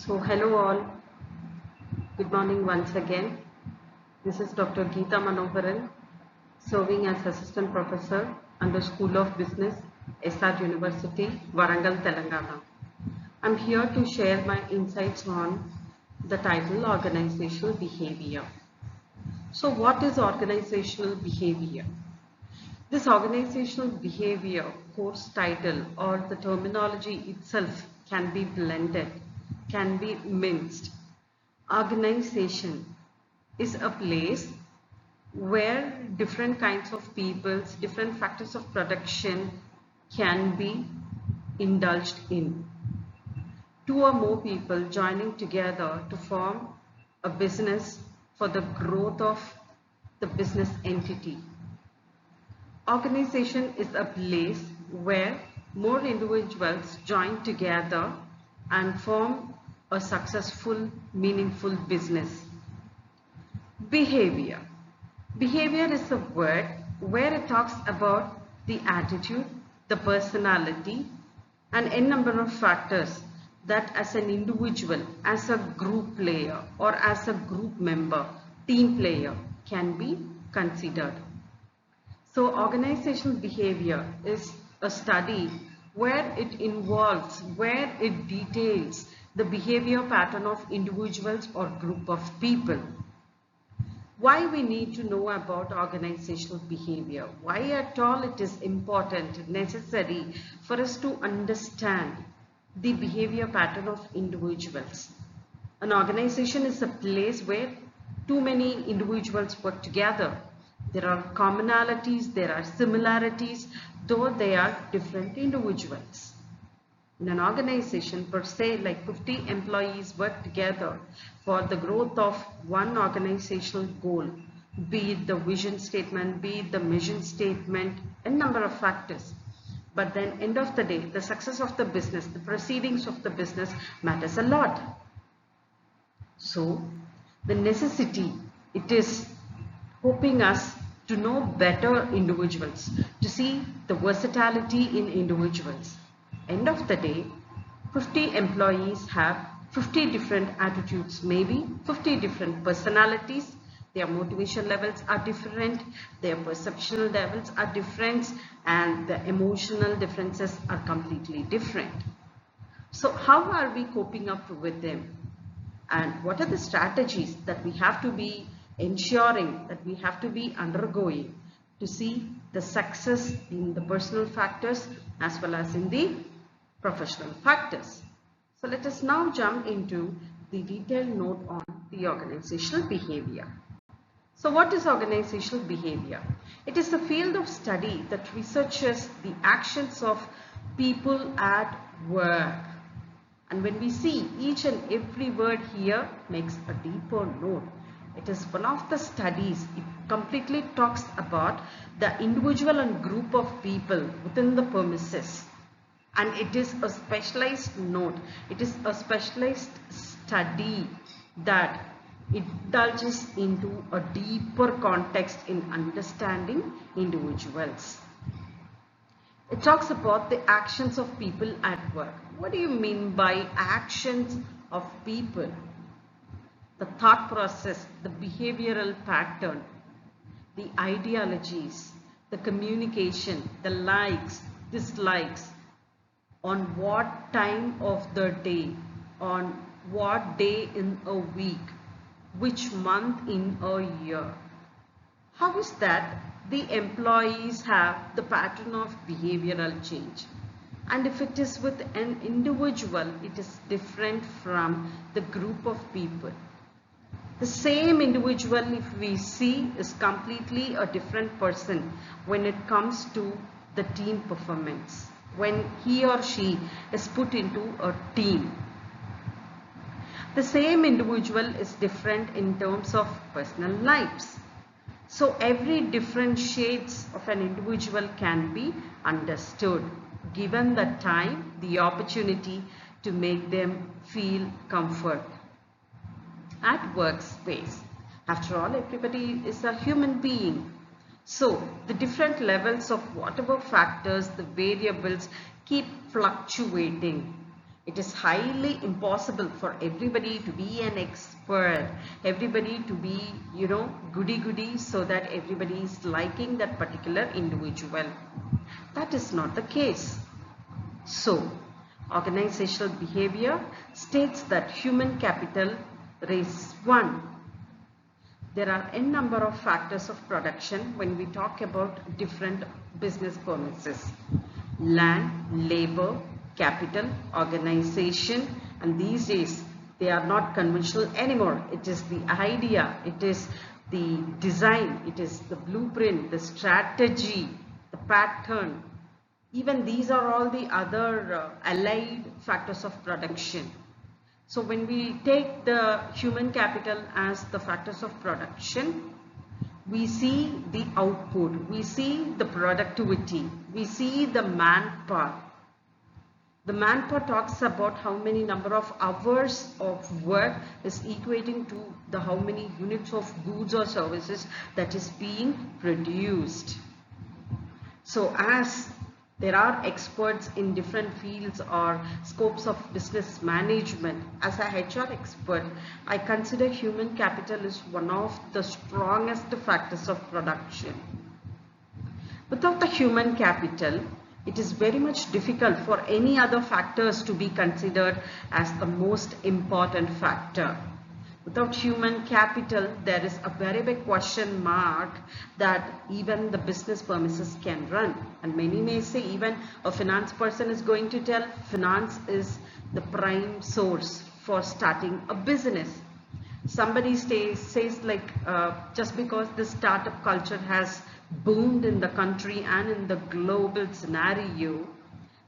So hello all, good morning once again. This is Dr. Geeta Manoharan, serving as Assistant Professor under School of Business, SR University, Warangal, Telangana. I'm here to share my insights on the title Organizational Behavior. So what is organizational behavior? This organizational behavior course title or the terminology itself can be blended, can be minced. Organization is a place where different kinds of peoples, different factors of production can be indulged in. Two or more people joining together to form a business for the growth of the business entity. Organization is a place where more individuals join together and form a successful, meaningful business. Behavior. Behavior is a word where it talks about the attitude, the personality, and a number of factors that as an individual, as a group player, or as a group member, team player can be considered. So organizational behavior is a study where it involves, where it details the behavior pattern of individuals or group of people. Why we need to know about organizational behavior? Why at all it is important, necessary for us to understand the behavior pattern of individuals? An organization is a place where too many individuals work together. There are commonalities, there are similarities, though they are different individuals. In an organization, per se, like 50 employees work together for the growth of one organizational goal, be it the vision statement, be it the mission statement, a number of factors. But then end of the day, the success of the business, the proceedings of the business matters a lot. So, the necessity, it is hoping us to know better individuals, to see the versatility in individuals. End of the day, 50 employees have 50 different attitudes, maybe 50 different personalities. Their motivation levels are different, their perceptual levels are different, and the emotional differences are completely different. So how are we coping up with them? And what are the strategies that we have to be ensuring, that we have to be undergoing to see the success in the personal factors as well as in the professional factors? So let us now jump into the detailed note on the organizational behavior. So what is organizational behavior? It is a field of study that researches the actions of people at work. And when we see each and every word here makes a deeper note. It is one of the studies, it completely talks about the individual and group of people within the premises. And it is a specialized note, it is a specialized study that it indulges into a deeper context in understanding individuals. It talks about the actions of people at work. What do you mean by actions of people? The thought process, the behavioral pattern, the ideologies, the communication, the likes, dislikes, on what time of the day, on what day in a week, which month in a year. How is that the employees have the pattern of behavioral change? And if it is with an individual, it is different from the group of people. The same individual, if we see, is completely a different person when it comes to the team performance, when he or she is put into a team. The same individual is different in terms of personal lives. So every different shades of an individual can be understood, given the time, the opportunity to make them feel comfort. At workspace, after all, everybody is a human being. So the different levels of whatever factors, the variables keep fluctuating. It is highly impossible for everybody to be an expert, everybody to be, goody-goody, so that everybody is liking that particular individual. That is not the case. So, organizational behavior states that human capital is one. There are n number of factors of production when we talk about different business premises. Land, labor, capital, organization, and these days they are not conventional anymore. It is the idea, it is the design, it is the blueprint, the strategy, the pattern. Even these are all the other allied factors of production. So when we take the human capital as the factors of production, we see the output, we see the productivity, we see the manpower. The manpower talks about how many number of hours of work is equating to the how many units of goods or services that is being produced. So as there are experts in different fields or scopes of business management, as a HR expert, I consider human capital is one of the strongest factors of production. Without the human capital, it is very much difficult for any other factors to be considered as the most important factor. Without human capital, there is a very big question mark that even the business premises can run. And many may say even a finance person is going to tell finance is the prime source for starting a business. Somebody says like just because the startup culture has boomed in the country and in the global scenario,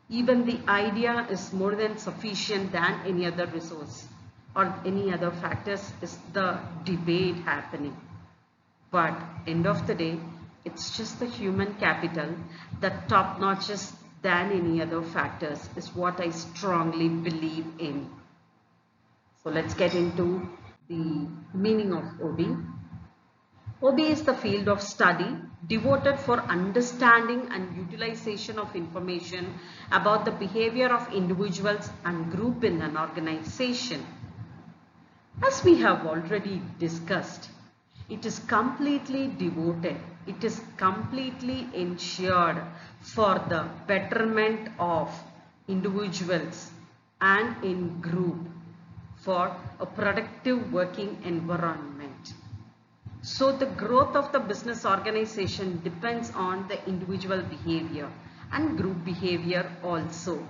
even the idea is more than sufficient than any other resource or any other factors is the debate happening. But end of the day, it's just the human capital that top notches than any other factors is what I strongly believe in. So let's get into the meaning of OB. OB is the field of study devoted for understanding and utilization of information about the behavior of individuals and group in an organization. As we have already discussed, it is completely devoted, it is completely ensured for the betterment of individuals and in group for a productive working environment. So the growth of the business organization depends on the individual behavior and group behavior also.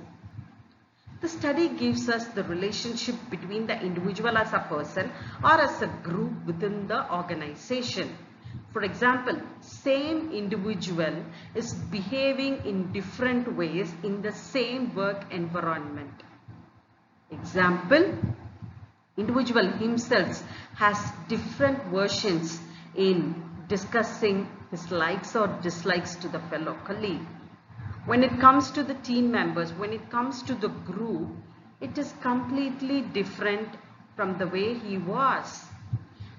The study gives us the relationship between the individual as a person or as a group within the organization. For example, same individual is behaving in different ways in the same work environment. Example, individual himself has different versions in discussing his likes or dislikes to the fellow colleague. When it comes to the team members, when it comes to the group, it is completely different from the way he was.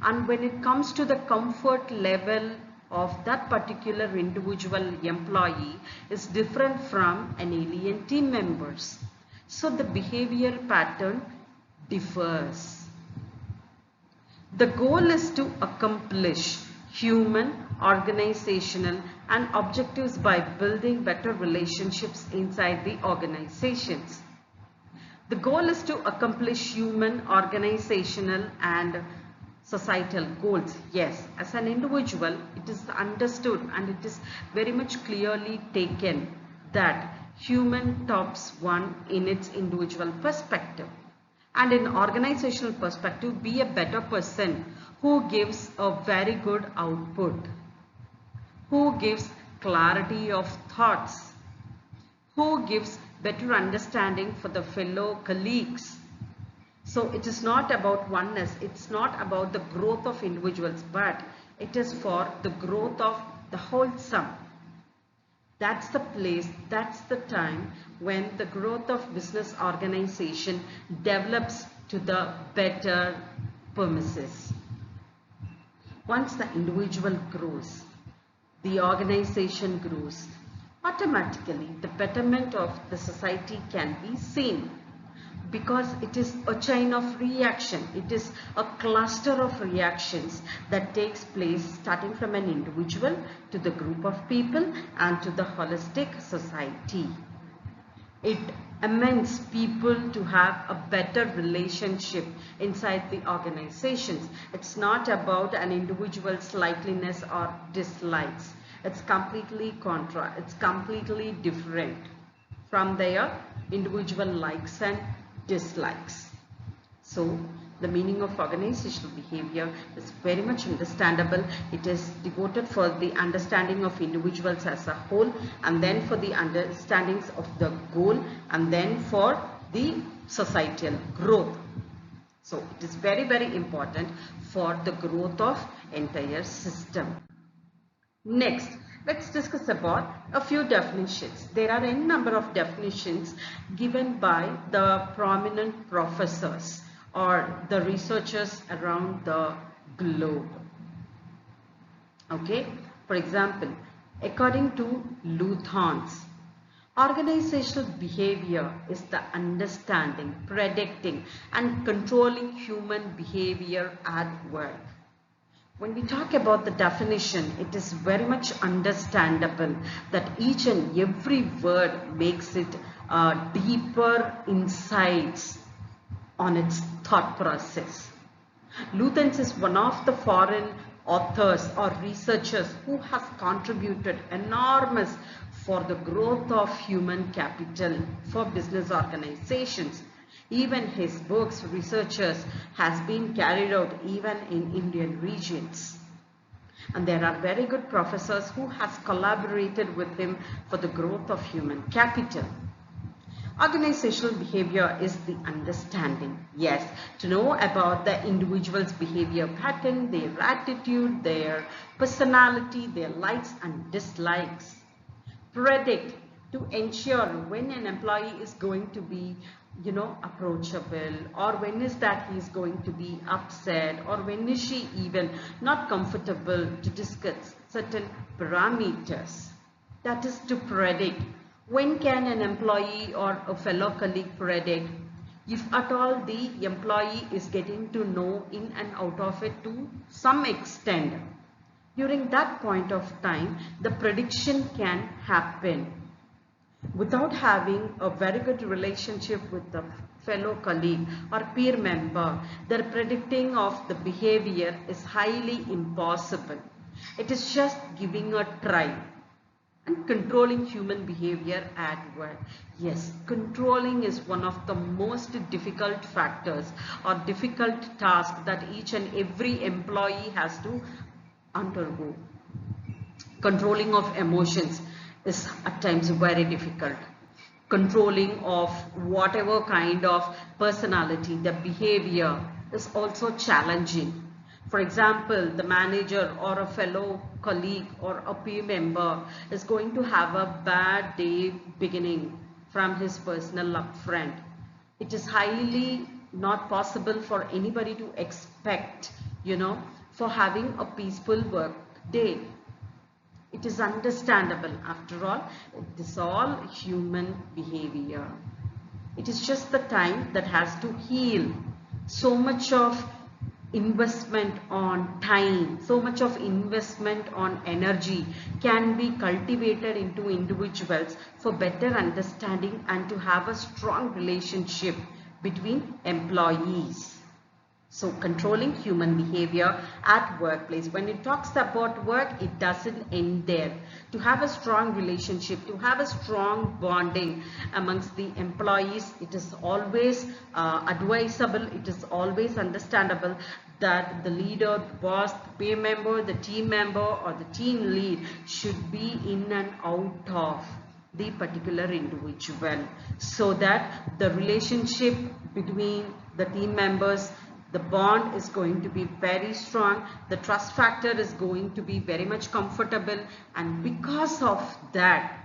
And when it comes to the comfort level of that particular individual employee is different from an alien team members. So the behavior pattern differs. The goal is to accomplish human, organizational and objectives by building better relationships inside the organizations. The goal is to accomplish human, organizational and societal goals. Yes, as an individual, it is understood and it is very much clearly taken that human tops one in its individual perspective. And in organizational perspective, be a better person who gives a very good output, who gives clarity of thoughts, who gives better understanding for the fellow colleagues. So it is not about oneness, it's not about the growth of individuals, but it is for the growth of the wholesome. That's the place, that's the time when the growth of business organization develops to the better premises. Once the individual grows, the organization grows, automatically the betterment of the society can be seen. because it is a chain of reaction. It is a cluster of reactions that takes place starting from an individual to the group of people and to the holistic society. It amends people to have a better relationship inside the organizations. It's not about an individual's likeliness or dislikes. It's completely contra. It's completely different from their individual likes and dislikes. So the meaning of organizational behavior is very much understandable. It is devoted for the understanding of individuals as a whole, and then for the understandings of the goal, and then for the societal growth. So it is very, very important for the growth of entire system. Next, let's discuss about a few definitions. There are n number of definitions given by the prominent professors or the researchers around the globe. Okay, for example, according to Luthans, organizational behavior is the understanding, predicting and controlling human behavior at work. When we talk about the definition, it is very much understandable that each and every word makes it deeper insights on its thought process. Luthans is one of the foreign authors or researchers who has contributed enormous for the growth of human capital for business organizations. Even his books, researchers has been carried out even in Indian regions. And there are very good professors who has collaborated with him for the growth of human capital. Organizational behavior is the understanding, yes, to know about the individual's behavior pattern, their attitude, their personality, their likes and dislikes. Predict, to ensure when an employee is going to be approachable, or when is that he is going to be upset, or when is she even not comfortable to discuss certain parameters. That is to predict. When can an employee or a fellow colleague predict? If at all the employee is getting to know in and out of it to some extent, during that point of time, the prediction can happen. Without having a very good relationship with the fellow colleague or peer member, the predicting of the behavior is highly impossible. It is just giving a try. And controlling human behavior at work. Yes, controlling is one of the most difficult factors or difficult task that each and every employee has to undergo. Controlling of emotions is at times very difficult. Controlling of whatever kind of personality, the behavior is also challenging. For example, the manager or a fellow colleague or a peer member is going to have a bad day beginning from his personal friend. It is highly not possible for anybody to expect, for having a peaceful work day. It is understandable. After all, it is all human behavior. It is just the time that has to heal. So much of investment on time, so much of investment on energy can be cultivated into individuals for better understanding and to have a strong relationship between employees. So controlling human behavior at workplace. When it talks about work, it doesn't end there. To have a strong relationship, to have a strong bonding amongst the employees, it is always advisable, it is always understandable that the leader, the boss, the peer member, the team member or the team lead should be in and out of the particular individual, so that the relationship between the team members, the bond is going to be very strong, the trust factor is going to be very much comfortable, and because of that,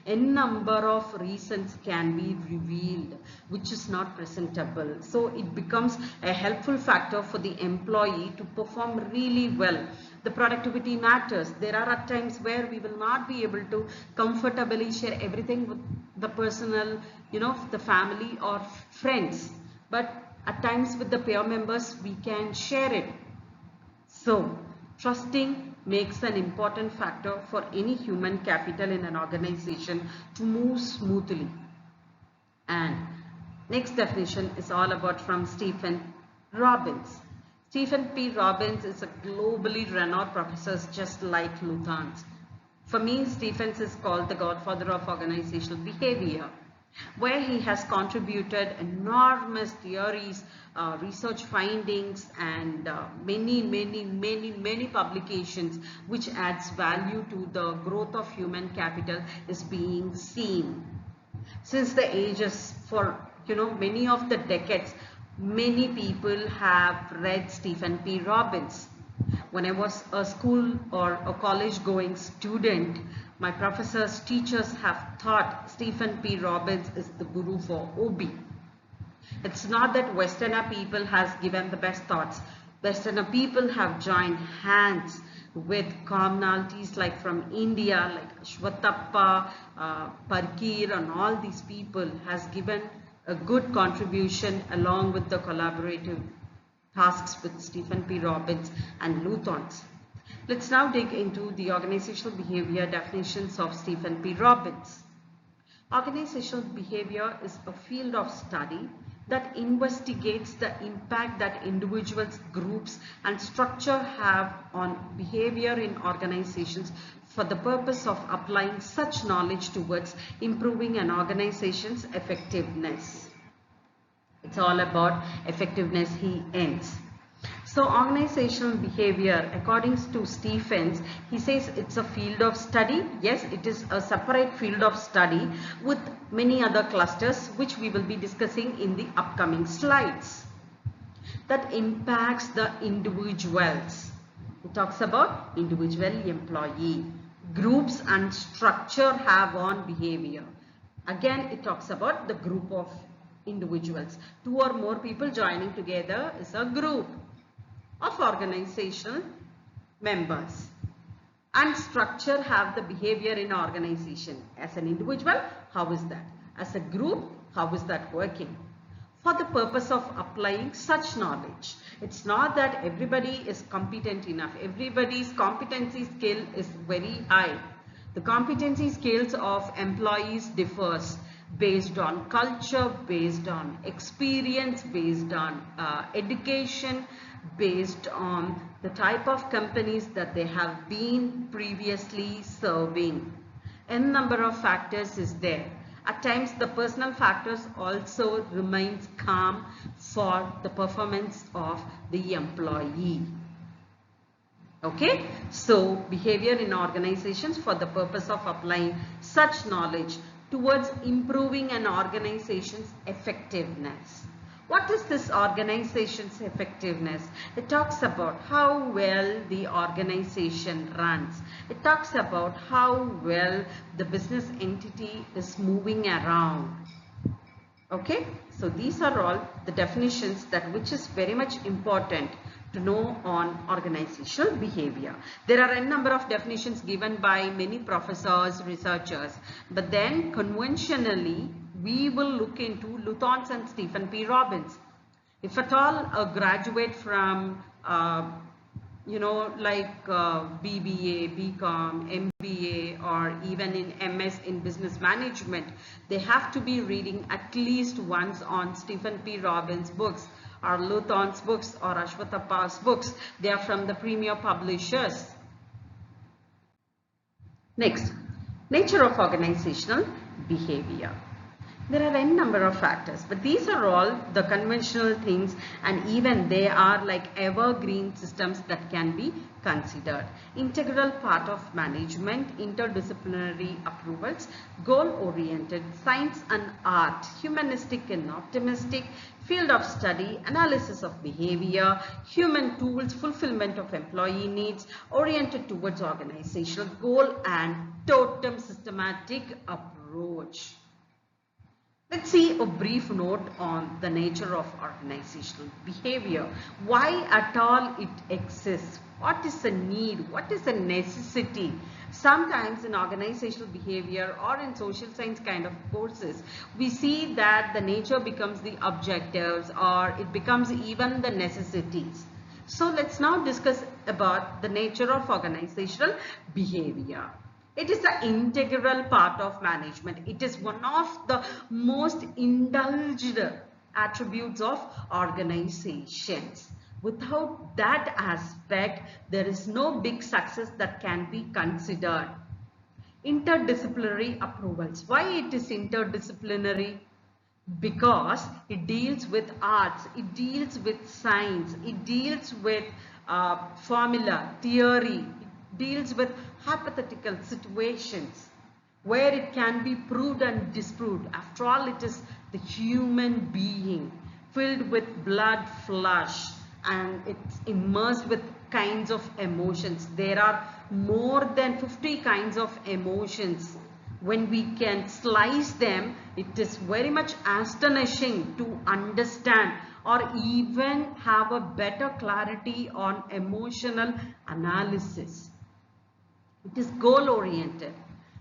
N number of reasons can be revealed which is not presentable. So it becomes a helpful factor for the employee to perform really well. The productivity matters. There are at times where we will not be able to comfortably share everything with the personal, the family or friends. But at times with the peer members, we can share it. So, trusting makes an important factor for any human capital in an organization to move smoothly. And next definition is all about from Stephen Robbins. Stephen P. Robbins is a globally renowned professor just like Luthans. For me, Stephens is called the godfather of organizational behavior, where he has contributed enormous theories, research findings, and many publications which adds value to the growth of human capital is being seen. Since the ages for many of the decades, many people have read Stephen P. Robbins. When I was a school or a college going student, my professors, teachers have thought Stephen P. Robbins is the guru for OB. It's not that Westerner people has given the best thoughts. Westerner people have joined hands with commonalities like from India, like Ashwatthappa, Parkir, and all these people has given a good contribution along with the collaborative tasks with Stephen P. Robbins and Luthans. Let's now dig into the organizational behavior definitions of Stephen P. Robbins. Organizational behavior is a field of study that investigates the impact that individuals, groups, and structure have on behavior in organizations for the purpose of applying such knowledge towards improving an organization's effectiveness. It's all about effectiveness, he ends. So organizational behavior, according to Stephens, he says it's a field of study. Yes, it is a separate field of study with many other clusters which we will be discussing in the upcoming slides. That impacts the individuals. It talks about individual, employee, groups and structure have on behavior. Again, it talks about the group of individuals. Two or more people joining together is a group of organizational members. And structure have the behavior in organization. As an individual, how is that? As a group, how is that working? For the purpose of applying such knowledge. It's not that everybody is competent enough. Everybody's competency skill is very high. The competency skills of employees differs based on culture, based on experience, based on education, based on the type of companies that they have been previously serving. N number of factors is there. At times the personal factors also remains calm for the performance of the employee. Okay, so behavior in organizations for the purpose of applying such knowledge towards improving an organization's effectiveness. What is this organization's effectiveness? It talks about how well the organization runs. It talks about how well the business entity is moving around. Okay, so these are all the definitions that which is very much important to know on organizational behavior. There are a number of definitions given by many professors, researchers, but then conventionally we will look into Luthans and Stephen P. Robbins. If at all a graduate from BBA, BCom, MBA, or even in MS in business management, they have to be reading at least once on Stephen P. Robbins' books or Luthans' books or Ashwatthappa's books. They are from the premier publishers. Next, nature of organizational behavior. There are n number of factors, but these are all the conventional things, and even they are like evergreen systems that can be considered. Integral part of management, interdisciplinary approvals, goal-oriented, science and art, humanistic and optimistic, field of study, analysis of behavior, human tools, fulfillment of employee needs, oriented towards organizational goal, and totem systematic approach. Let's see a brief note on the nature of organizational behavior. Why at all it exists? What is a need? What is a necessity? Sometimes in organizational behavior or in social science kind of courses, we see that the nature becomes the objectives or it becomes even the necessities. So let's now discuss about the nature of organizational behavior. It is an integral part of management. It is one of the most indulged attributes of organizations. Without that aspect, there is no big success that can be considered. Interdisciplinary approvals. Why it is interdisciplinary? Because it deals with arts, it deals with science, it deals with formula, theory, deals with hypothetical situations where it can be proved and disproved. After all, it is the human being filled with blood, flesh, and it's immersed with kinds of emotions. There are more than 50 kinds of emotions. When we can slice them, it is very much astonishing to understand or even have a better clarity on emotional analysis. It is goal oriented.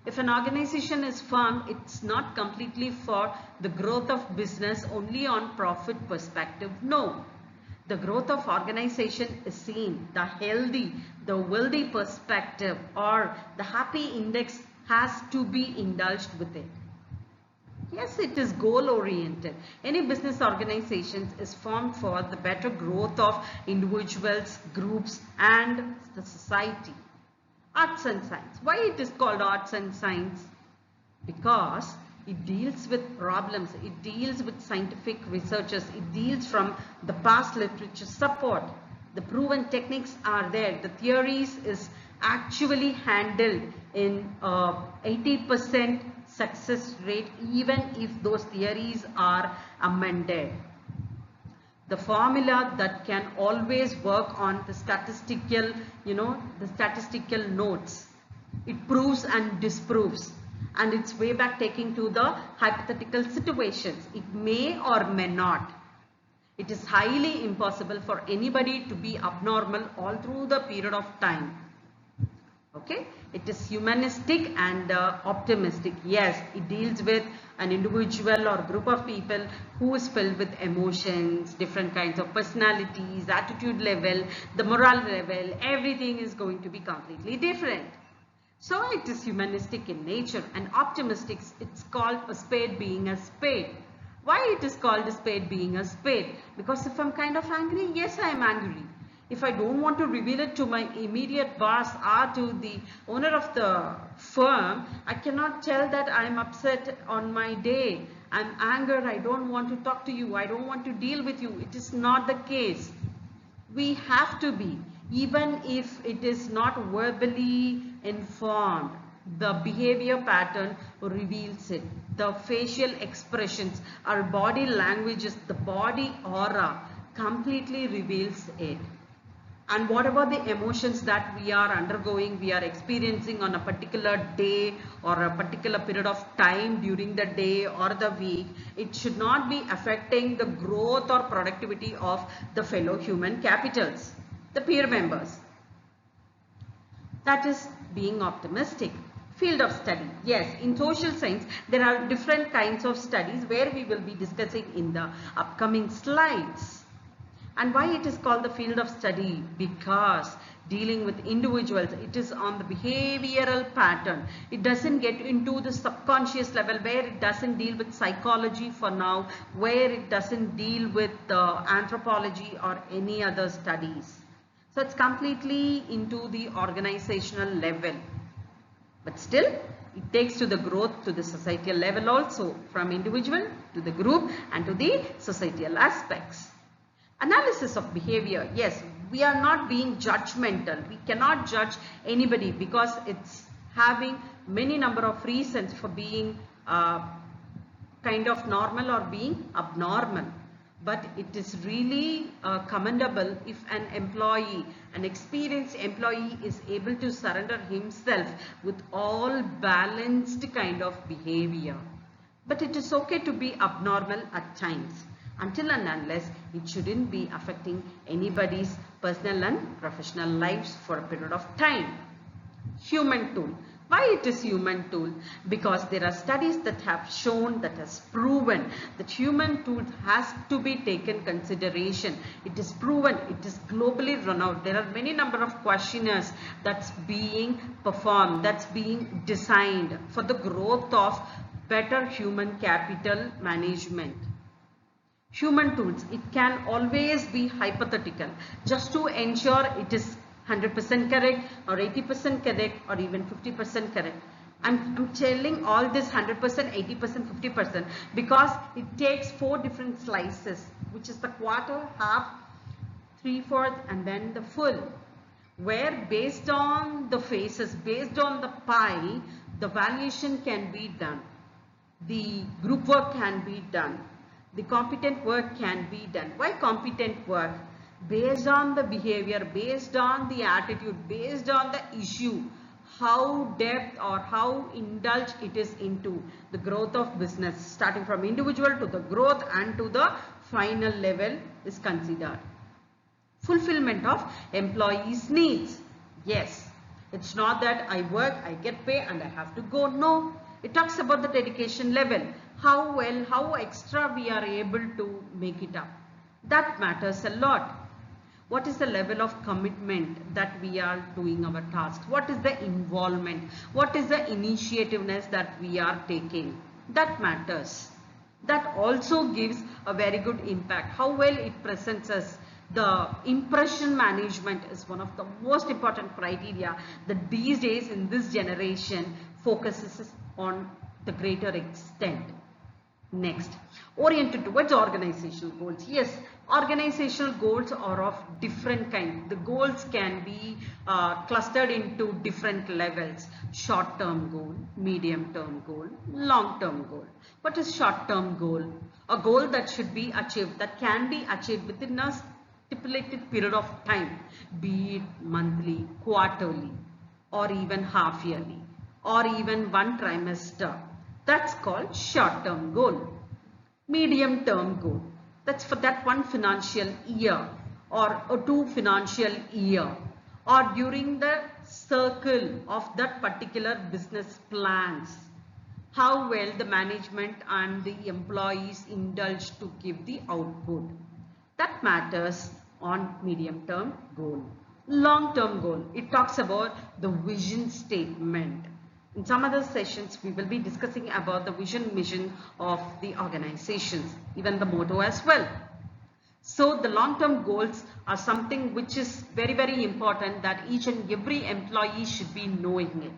If an organization is formed, it's not completely for the growth of business only on profit perspective. No. The growth of organization is seen, the healthy, the wealthy perspective or the happy index has to be indulged with it. Yes, it is goal oriented. Any business organization is formed for the better growth of individuals, groups and the society. Arts and science. Why it is called arts and science? Because it deals with problems, it deals with scientific researches, it deals from the past literature support. The proven techniques are there. The theories is actually handled in 80% success rate even if those theories are amended. The formula that can always work on the statistical, the statistical notes. It proves and disproves. And it's way back taking to the hypothetical situations. It may or may not. It is highly impossible for anybody to be abnormal all through the period of time. Okay, it is humanistic and optimistic. Yes, it deals with an individual or group of people who is filled with emotions, different kinds of personalities, attitude level, the moral level, everything is going to be completely different. So it is humanistic in nature, and optimistic, it's called a spade being a spade. Why it is called a spade being a spade? Because if I'm kind of angry, yes, I am angry. If I don't want to reveal it to my immediate boss or to the owner of the firm, I cannot tell that I am upset on my day. I'm angered. I don't want to talk to you. I don't want to deal with you. It is not the case. We have to be, even if it is not verbally informed. The behavior pattern reveals it. The facial expressions, our body languages, the body aura completely reveals it. And whatever the emotions that we are undergoing, we are experiencing on a particular day or a particular period of time during the day or the week, it should not be affecting the growth or productivity of the fellow human capitals, the peer members. That is being optimistic. Field of study. Yes, in social science, there are different kinds of studies where we will be discussing in the upcoming slides. And why it is called the field of study? Because dealing with individuals, it is on the behavioral pattern. It doesn't get into the subconscious level, where it doesn't deal with psychology for now, where it doesn't deal with anthropology or any other studies. So it's completely into the organizational level. But still, It takes to the growth to the societal level also, from individual to the group and to the societal aspects. Analysis of behavior. Yes, we are not being judgmental. We cannot judge anybody because it's having many number of reasons for being kind of normal or being abnormal. But it is really commendable if an employee, an experienced employee, is able to surrender himself with all balanced kind of behavior. But it is okay to be abnormal at times, until and unless it shouldn't be affecting anybody's personal and professional lives for a period of time. Human tool. Why it is human tool? Because there are studies that have shown, that has proven that human tool has to be taken consideration. It is proven, it is globally run out. There are many number of questionnaires that's being performed, that's being designed for the growth of better human capital management. Human tools, it can always be hypothetical just to ensure it is 100% correct or 80% correct or even 50% correct. I'm telling all this 100%, 80%, 50% because it takes 4 different slices, which is the quarter, half, 3/4 and then the full, where based on the phases, based on the pie, the valuation can be done. The group work can be done. The competent work can be done. Why competent work? Based on the behavior, based on the attitude, based on the issue, how depth or how indulged it is into the growth of business, starting from individual to the growth and to the final level is considered. Fulfillment of employees' needs. Yes, it's not that I work, I get paid and I have to go. No, it talks about the dedication level. How well, how extra we are able to make it up. That matters a lot. What is the level of commitment that we are doing our tasks? What is the involvement? What is the initiativeness that we are taking? That matters. That also gives a very good impact. How well it presents us. The impression management is one of the most important criteria that these days in this generation focuses on the greater extent. Next, oriented towards organizational goals. Yes, organizational goals are of different kind. The goals can be clustered into different levels. Short-term goal, medium-term goal, long-term goal. What is short-term goal? A goal that should be achieved, that can be achieved within a stipulated period of time, be it monthly, quarterly, or even half-yearly, or even one trimester. That's called short-term goal. Medium-term goal. That's for that one financial year or 2 financial year or during the circle of that particular business plans. How well the management and the employees indulge to give the output. That matters on medium-term goal. Long-term goal. It talks about the vision statement. In some other sessions, we will be discussing about the vision, mission of the organizations, even the motto as well. So the long-term goals are something which is very, very important that each and every employee should be knowing it.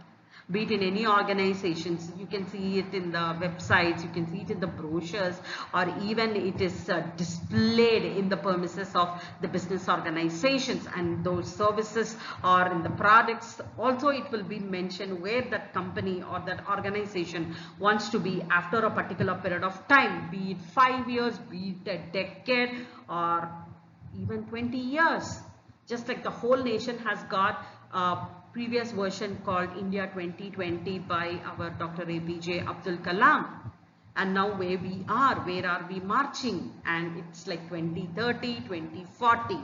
Be it in any organizations, you can see it in the websites, you can see it in the brochures, or even it is displayed in the premises of the business organizations and those services or in the products. Also, it will be mentioned where that company or that organization wants to be after a particular period of time, be it 5 years, be it a decade, or even 20 years. Just like the whole nation has got previous version called India 2020 by our Dr. APJ Abdul Kalam, and now where are we marching, and it's like 2030, 2040.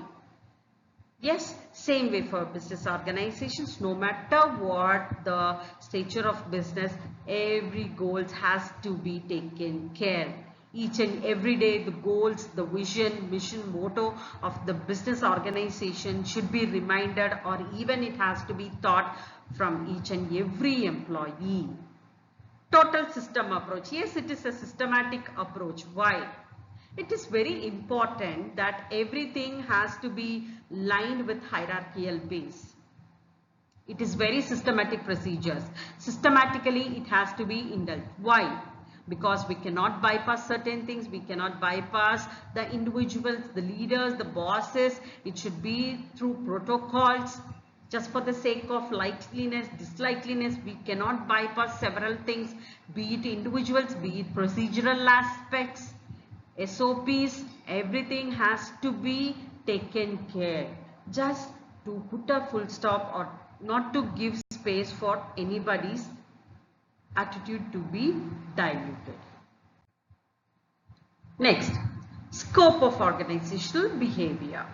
Yes, same way for business organizations. No matter what the stature of business, every goal has to be taken care. Each and every day, the goals, the vision, mission, motto of the business organization should be reminded, or even it has to be taught from each and every employee. Total system approach. Yes, it is a systematic approach. Why? It is very important that everything has to be lined with hierarchical base. It is very systematic procedures. Systematically, it has to be indulged. Why? Because we cannot bypass certain things. We cannot bypass the individuals, the leaders, the bosses. It should be through protocols. Just for the sake of likeliness, dislikeliness, we cannot bypass several things, be it individuals, be it procedural aspects, SOPs, everything has to be taken care. Just to put a full stop or not to give space for anybody's attitude to be diluted. Next, scope of organizational behavior.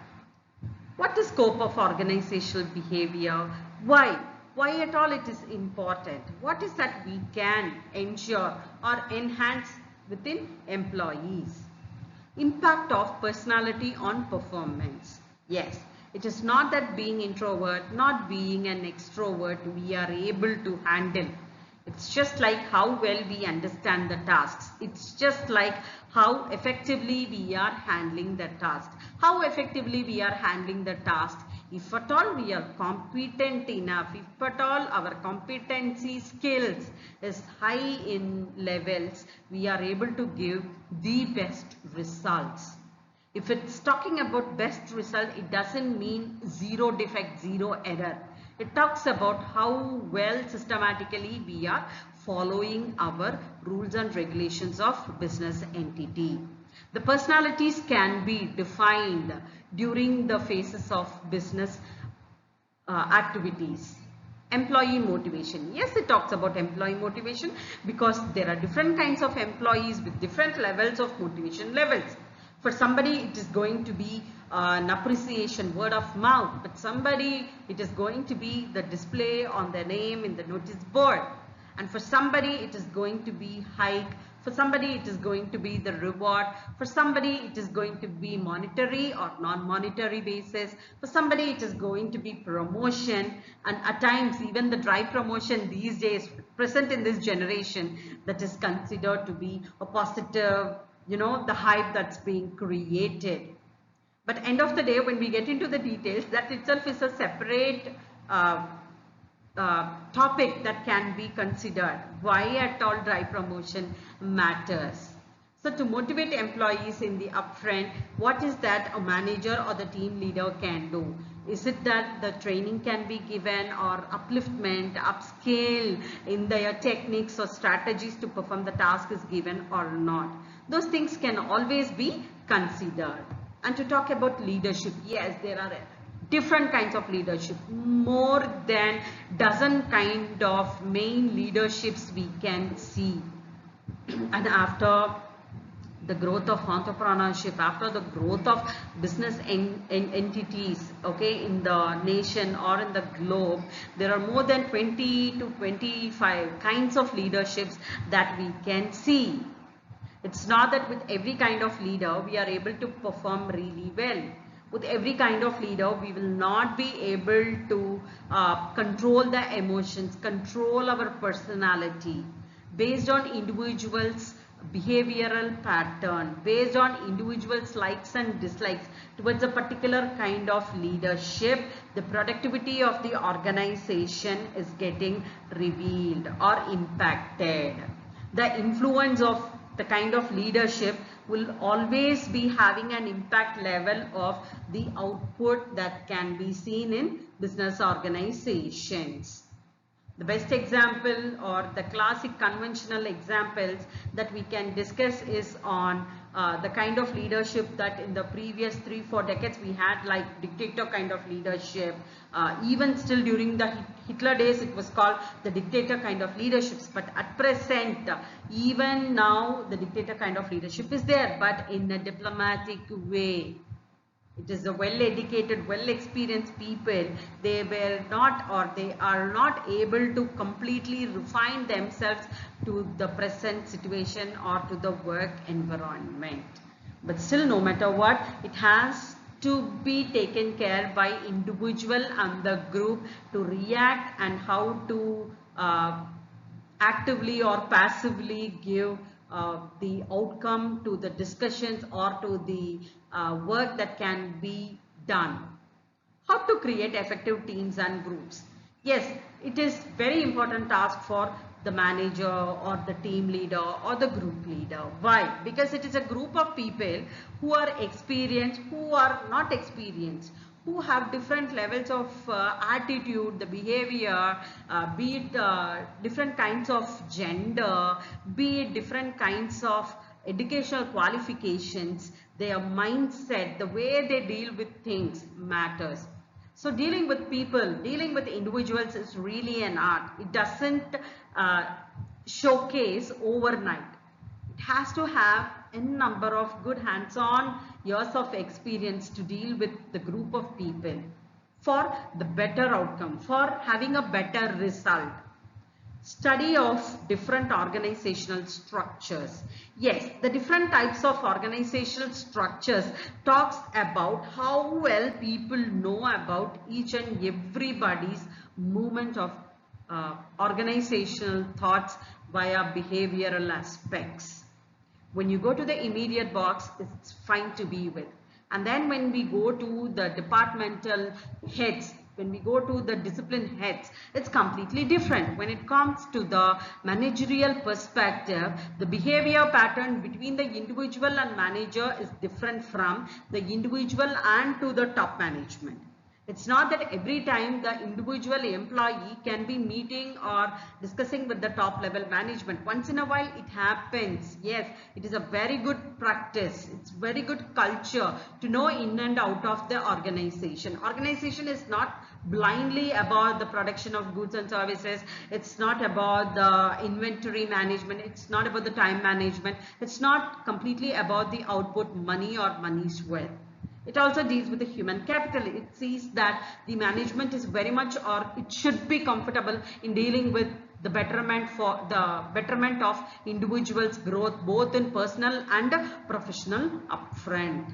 What is scope of organizational behavior? Why? Why at all it is important? What is that we can ensure or enhance within employees? Impact of personality on performance. Yes, it is not that being introvert, not being an extrovert, we are able to handle. It's just like how well we understand the tasks. It's just like how effectively we are handling the task. How effectively we are handling the task. If at all we are competent enough, if at all our competency skills is high in levels, we are able to give the best results. If it's talking about best result, it doesn't mean zero defect, zero error. It talks about how well systematically we are following our rules and regulations of business entity. The personalities can be defined during the phases of business activities. Employee motivation. Yes, it talks about employee motivation because there are different kinds of employees with different levels of motivation levels. For somebody, it is going to be an appreciation, word of mouth, but somebody, it is going to be the display on their name in the notice board. And for somebody, it is going to be hike. For somebody, it is going to be the reward. For somebody, it is going to be monetary or non-monetary basis. For somebody, it is going to be promotion. And at times, even the drive promotion these days, present in this generation, that is considered to be a positive, the hype that's being created. But end of the day, when we get into the details, that itself is a separate topic that can be considered. Why at all drive promotion matters. So to motivate employees in the upfront, what is that a manager or the team leader can do? Is it that the training can be given or upliftment, upscale in their techniques or strategies to perform the task is given or not? Those things can always be considered. And to talk about leadership, yes, there are different kinds of leadership, more than dozen kind of main leaderships we can see. And after the growth of entrepreneurship, after the growth of business entities, okay, in the nation or in the globe, there are more than 20 to 25 kinds of leaderships that we can see. It's not that with every kind of leader we are able to perform really well. With every kind of leader, we will not be able to control the emotions, control our personality based on individuals' behavioral pattern, based on individuals' likes and dislikes towards a particular kind of leadership. The productivity of the organization is getting revealed or impacted. The influence of the kind of leadership will always be having an impact level of the output that can be seen in business organizations. The best example or the classic conventional examples that we can discuss is on the kind of leadership that in the previous 3-4 decades we had, like dictator kind of leadership. Even still during the Hitler days, it was called the dictator kind of leaderships. But at present, even now, the dictator kind of leadership is there, but in a diplomatic way. It is a well-educated, well-experienced people. They were not, or they are not able to completely refine themselves to the present situation or to the work environment. But still, no matter what, it has to be taken care by individual and the group to react and how to actively or passively give the outcome to the discussions or to the work that can be done. How to create effective teams and groups? Yes, it is very important task for the manager or the team leader or the group leader. Why? Because it is a group of people who are experienced, who are not experienced, who have different levels of attitude, the behavior, be it different kinds of gender, be it different kinds of educational qualifications, their mindset, the way they deal with things matters. So dealing with people, dealing with individuals is really an art. It doesn't uh, showcase overnight. It has to have a number of good hands-on years of experience to deal with the group of people for the better outcome, for having a better result. Study of different organizational structures. Yes, the different types of organizational structures talks about how well people know about each and everybody's movement of organizational thoughts via behavioral aspects. When you go to the immediate box, it's fine to be with. And then when we go to the departmental heads, when we go to the discipline heads, it's completely different. When it comes to the managerial perspective, the behavior pattern between the individual and manager is different from the individual and to the top management. It's not that every time the individual employee can be meeting or discussing with the top level management. Once in a while it happens. Yes, it is a very good practice. It's very good culture to know in and out of the organization. Organization is not blindly about the production of goods and services. It's not about the inventory management. It's not about the time management. It's not completely about the output money or money's worth. It also deals with the human capital. It sees that the management is very much, or it should be comfortable in dealing with the betterment of individuals' growth, both in personal and professional upfront.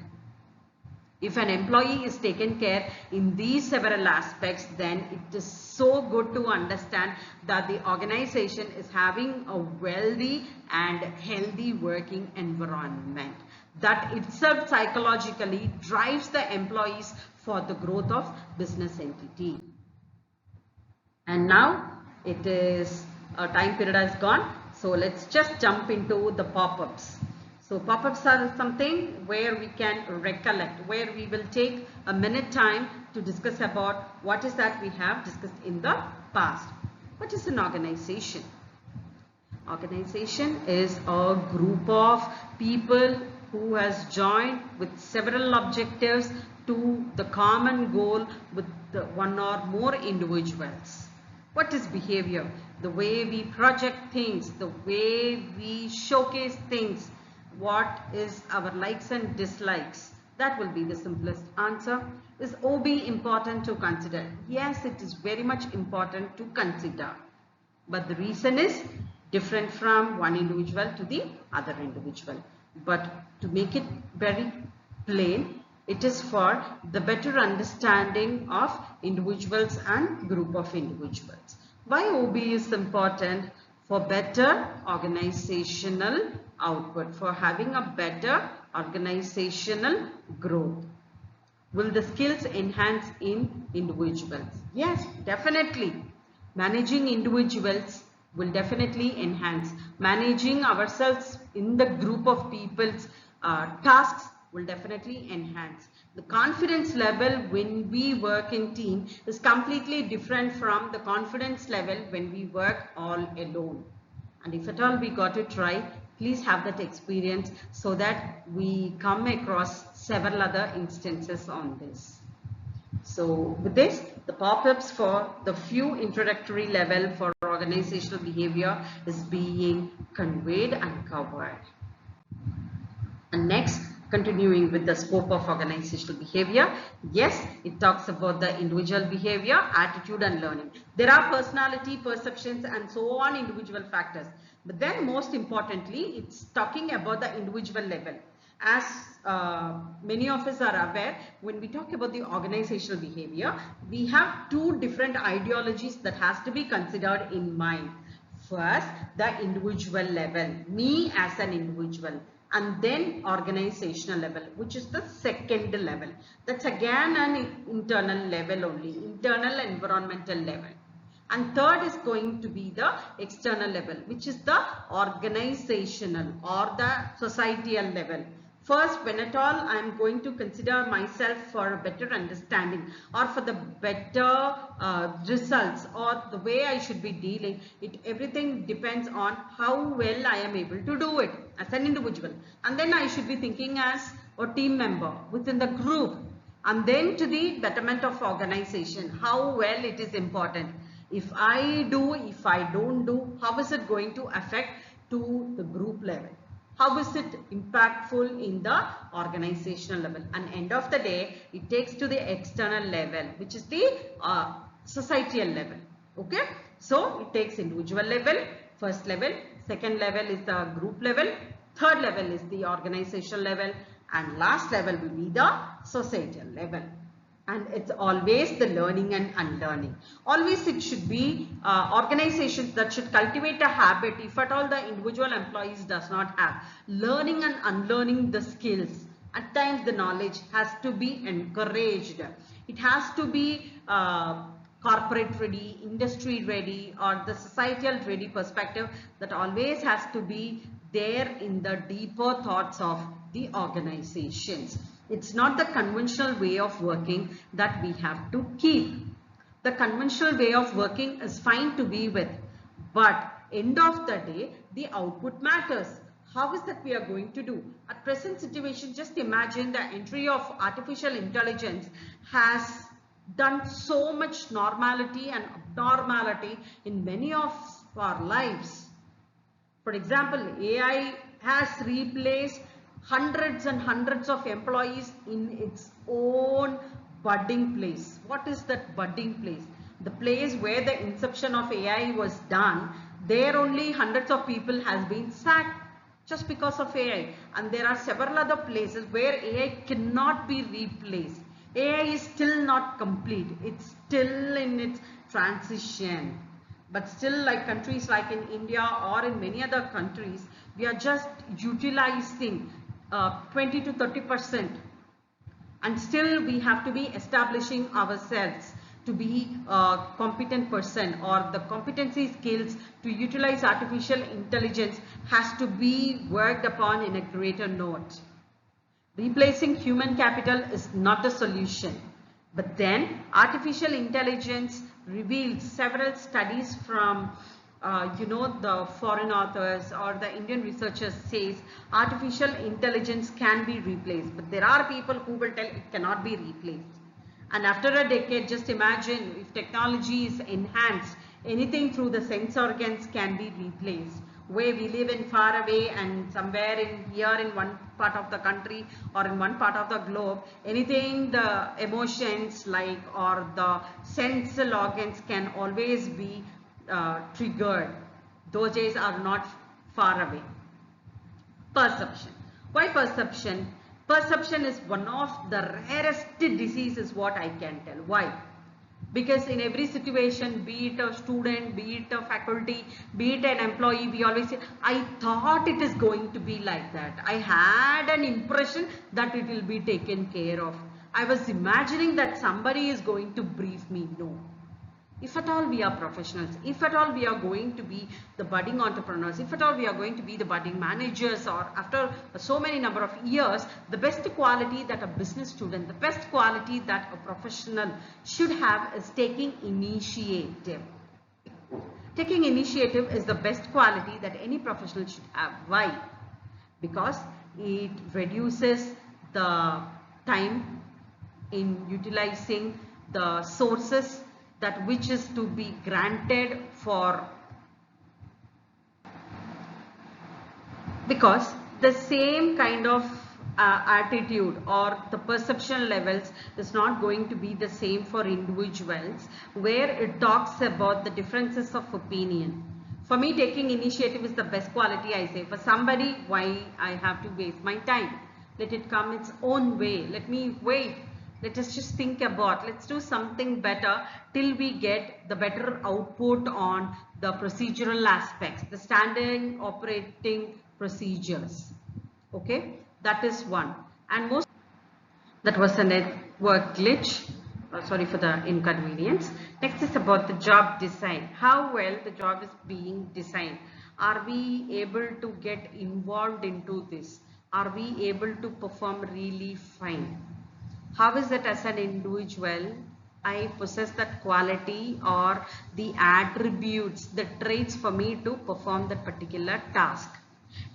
If an employee is taken care in these several aspects, then it is so good to understand that the organization is having a wealthy and healthy working environment. That itself psychologically drives the employees for the growth of business entity. And now it is, our time period has gone. So let's just jump into the pop-ups. So pop-ups are something where we can recollect, where we will take a minute time to discuss about what is that we have discussed in the past. What is an organization? Organization is a group of people who has joined with several objectives to the common goal with one or more individuals. What is behavior? The way we project things, the way we showcase things, what is our likes and dislikes. That will be the simplest answer. Is OB important to consider? Yes, it is very much important to consider. But the reason is different from one individual to the other individual. But to make it very plain, it is for the better understanding of individuals and group of individuals. Why OB is important? For better organizational output, for having a better organizational growth. Will the skills enhance in individuals? Yes, definitely. Managing individuals will definitely enhance. Managing ourselves in the group of people's tasks will definitely enhance. The confidence level when we work in team is completely different from the confidence level when we work all alone. And if at all we got to try, please have that experience so that we come across several other instances on this. So with this, the pop-ups for the few introductory level for organizational behavior is being conveyed and covered. And next, continuing with the scope of organizational behavior, yes, it talks about the individual behavior, attitude and learning. There are personality, perceptions and so on individual factors. But then most importantly, it's talking about the individual level. As many of us are aware, when we talk about the organizational behavior, we have two different ideologies that has to be considered in mind. First, the individual level, me as an individual, and then organizational level, which is the second level. That's again an internal level only, internal environmental level. And third is going to be the external level, which is the organizational or the societal level. First, when at all I am going to consider myself for a better understanding or for the better results or the way I should be dealing, everything depends on how well I am able to do it as an individual. And then I should be thinking as a team member within the group. And then to the betterment of organization, how well it is important. If I do, if I don't do, how is it going to affect to the group level? How is it impactful in the organizational level? And end of the day, it takes to the external level, which is the societal level. Okay. So it takes individual level, first level, second level is the group level, third level is the organizational level, and last level will be the societal level. And it's always the learning and unlearning. Always it should be organizations that should cultivate a habit, if at all the individual employees does not have, learning and unlearning the skills. At times the knowledge has to be encouraged. It has to be corporate ready, industry ready, or the societal ready perspective that always has to be there in the deeper thoughts of the organizations. It's not the conventional way of working that we have to keep. The conventional way of working is fine to be with, but end of the day, the output matters. How is that we are going to do? At present situation, just imagine the entry of artificial intelligence has done so much normality and abnormality in many of our lives. For example, AI has replaced hundreds and hundreds of employees in its own budding place. What is that budding place? The place where the inception of AI was done, there only hundreds of people has been sacked just because of AI. And there are several other places where AI cannot be replaced. AI is still not complete. It's still in its transition. But still, like countries like in India or in many other countries, we are just utilizing 20 to 30%, and still we have to be establishing ourselves to be a competent person, or the competency skills to utilize artificial intelligence has to be worked upon in a greater note. Replacing human capital is not the solution. But then artificial intelligence revealed several studies from the foreign authors or the Indian researchers says artificial intelligence can be replaced, but there are people who will tell it cannot be replaced. And after a decade, just imagine if technology is enhanced, anything through the sense organs can be replaced. Where we live in far away and somewhere here in one part of the country or in one part of the globe, anything the emotions like or the sense organs can always be triggered. Those days are not far away. Perception. Why perception? Perception is one of the rarest diseases, what I can tell. Why? Because in every situation, be it a student, be it a faculty, be it an employee, we always say, I thought it is going to be like that. I had an impression that it will be taken care of. I was imagining that somebody is going to brief me. No. If at all we are professionals, if at all we are going to be the budding entrepreneurs, if at all we are going to be the budding managers, or after so many number of years, the best quality that a business student, the best quality that a professional should have is taking initiative. Taking initiative is the best quality that any professional should have. Why? Because it reduces the time in utilizing the sources that which is to be granted for, because the same kind of attitude or the perception levels is not going to be the same for individuals, where it talks about the differences of opinion. For me, taking initiative is the best quality, I say. For somebody, why I have to waste my time? Let it come its own way. Let me wait. Let us just think about, let's do something better till we get the better output on the procedural aspects, the standard operating procedures. Okay, that is one. And that was a network glitch. sorry for the inconvenience. Next is about the job design. How well the job is being designed. Are we able to get involved into this? Are we able to perform really fine? How is it as an individual I possess that quality or the attributes, the traits for me to perform that particular task?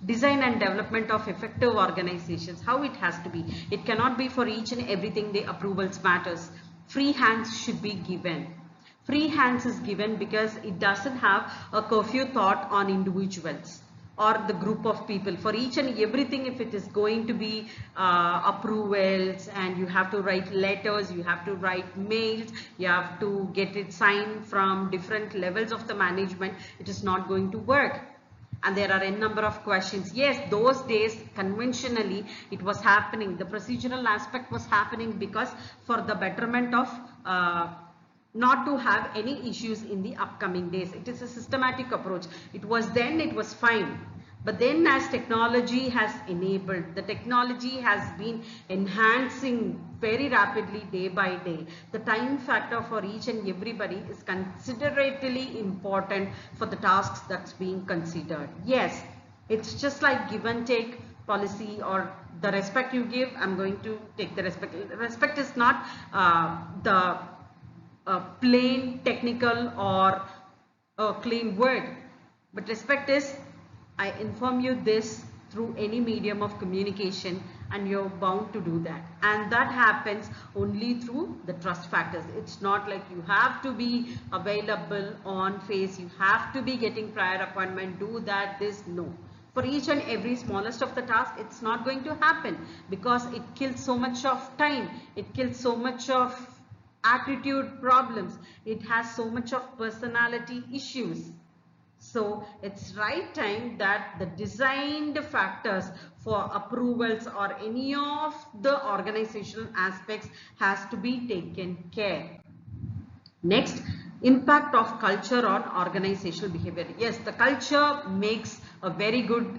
Design and development of effective organizations, how it has to be. It cannot be for each and everything the approvals matters. Free hands should be given. Free hands is given because it doesn't have a curfew thought on individuals or the group of people. For each and everything, if it is going to be approvals, and you have to write letters, you have to write mails, you have to get it signed from different levels of the management, it is not going to work. And there are a number of questions. Yes, those days conventionally it was happening, the procedural aspect was happening because for the betterment of not to have any issues in the upcoming days. It is a systematic approach. It was then, it was fine. But then as technology has enabled, the technology has been enhancing very rapidly day by day. The time factor for each and everybody is considerably important for the tasks that's being considered. Yes, it's just like give and take policy, or the respect you give, I'm going to take the respect. Respect is not the plain technical or a clean word, but respect is I inform you this through any medium of communication, and you're bound to do that, and that happens only through the trust factors. It's not like you have to be available on face, you have to be getting prior appointment, do that, this, no. For each and every smallest of the task, it's not going to happen because it kills so much of time, it kills so much of attitude problems, it has so much of personality issues. So it's right time that the designed factors for approvals or any of the organizational aspects has to be taken care. Next, impact of culture on organizational behavior. Yes, the culture makes a very good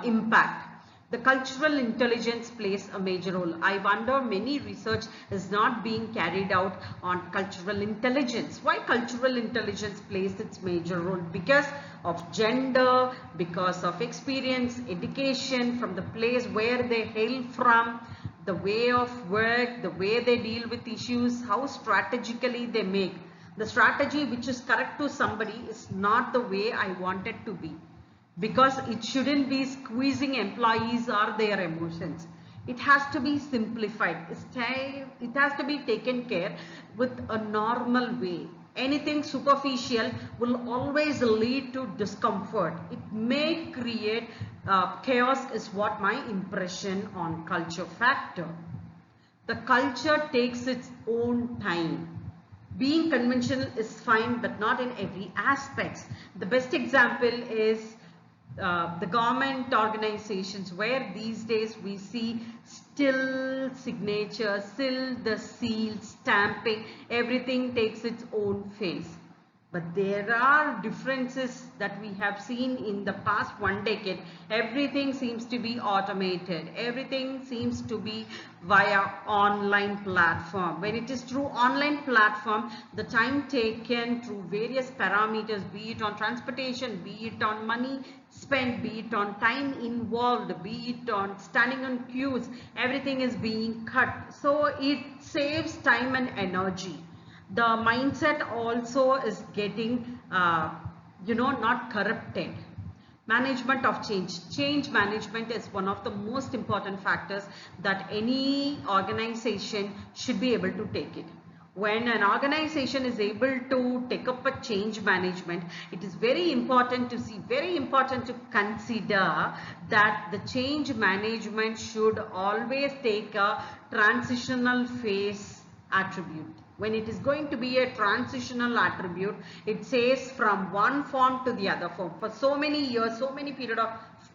impact. The cultural intelligence plays a major role. I wonder many research is not being carried out on cultural intelligence. Why cultural intelligence plays its major role? Because of gender, because of experience, education, from the place where they hail from, the way of work, the way they deal with issues, how strategically they make. The strategy which is correct to somebody is not the way I want it to be, because it shouldn't be squeezing employees or their emotions. It has to be simplified. It has to be taken care with a normal way. Anything superficial will always lead to discomfort. It may create chaos is what my impression on culture factor. The culture takes its own time. Being conventional is fine, but not in every aspect. The best example is the government organizations, where these days we see still signatures, still the seal, stamping, everything takes its own face. But there are differences that we have seen in the past 1 decade. Everything seems to be automated. Everything seems to be via online platform. When it is through online platform, the time taken through various parameters, be it on transportation, be it on money spent, be it on time involved, be it on standing on queues, everything is being cut. So it saves time and energy. The mindset also is getting not corrupted. Management of change management is one of the most important factors that any organization should be able to take it. When an organization is able to take up a change management, it is very important to see, very important to consider that the change management should always take a transitional phase attribute. When it is going to be a transitional attribute, it says from one form to the other form. For so many years, so many period of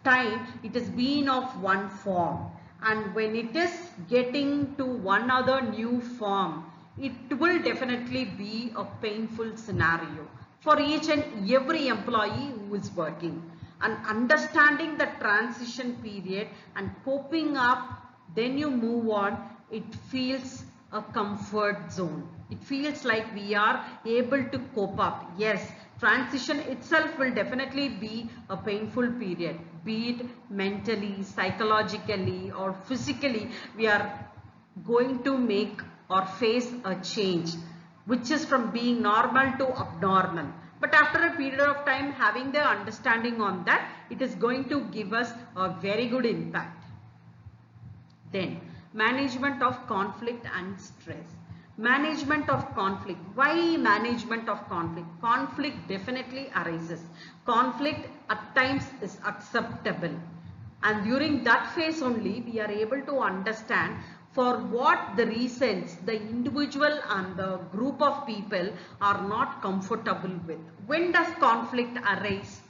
time, it has been of one form. And when it is getting to one other new form, it will definitely be a painful scenario for each and every employee who is working. And understanding the transition period and coping up, then you move on, it feels a comfort zone. It feels like we are able to cope up. Yes, transition itself will definitely be a painful period, be it mentally, psychologically, or physically. We are going to make or face a change which is from being normal to abnormal. But after a period of time, having the understanding on that, it is going to give us a very good impact. Then, management of conflict and stress. Management of conflict. Why management of conflict? Conflict definitely arises. Conflict at times is acceptable. And during that phase only, we are able to understand for what the reasons the individual and the group of people are not comfortable with. When does conflict arise?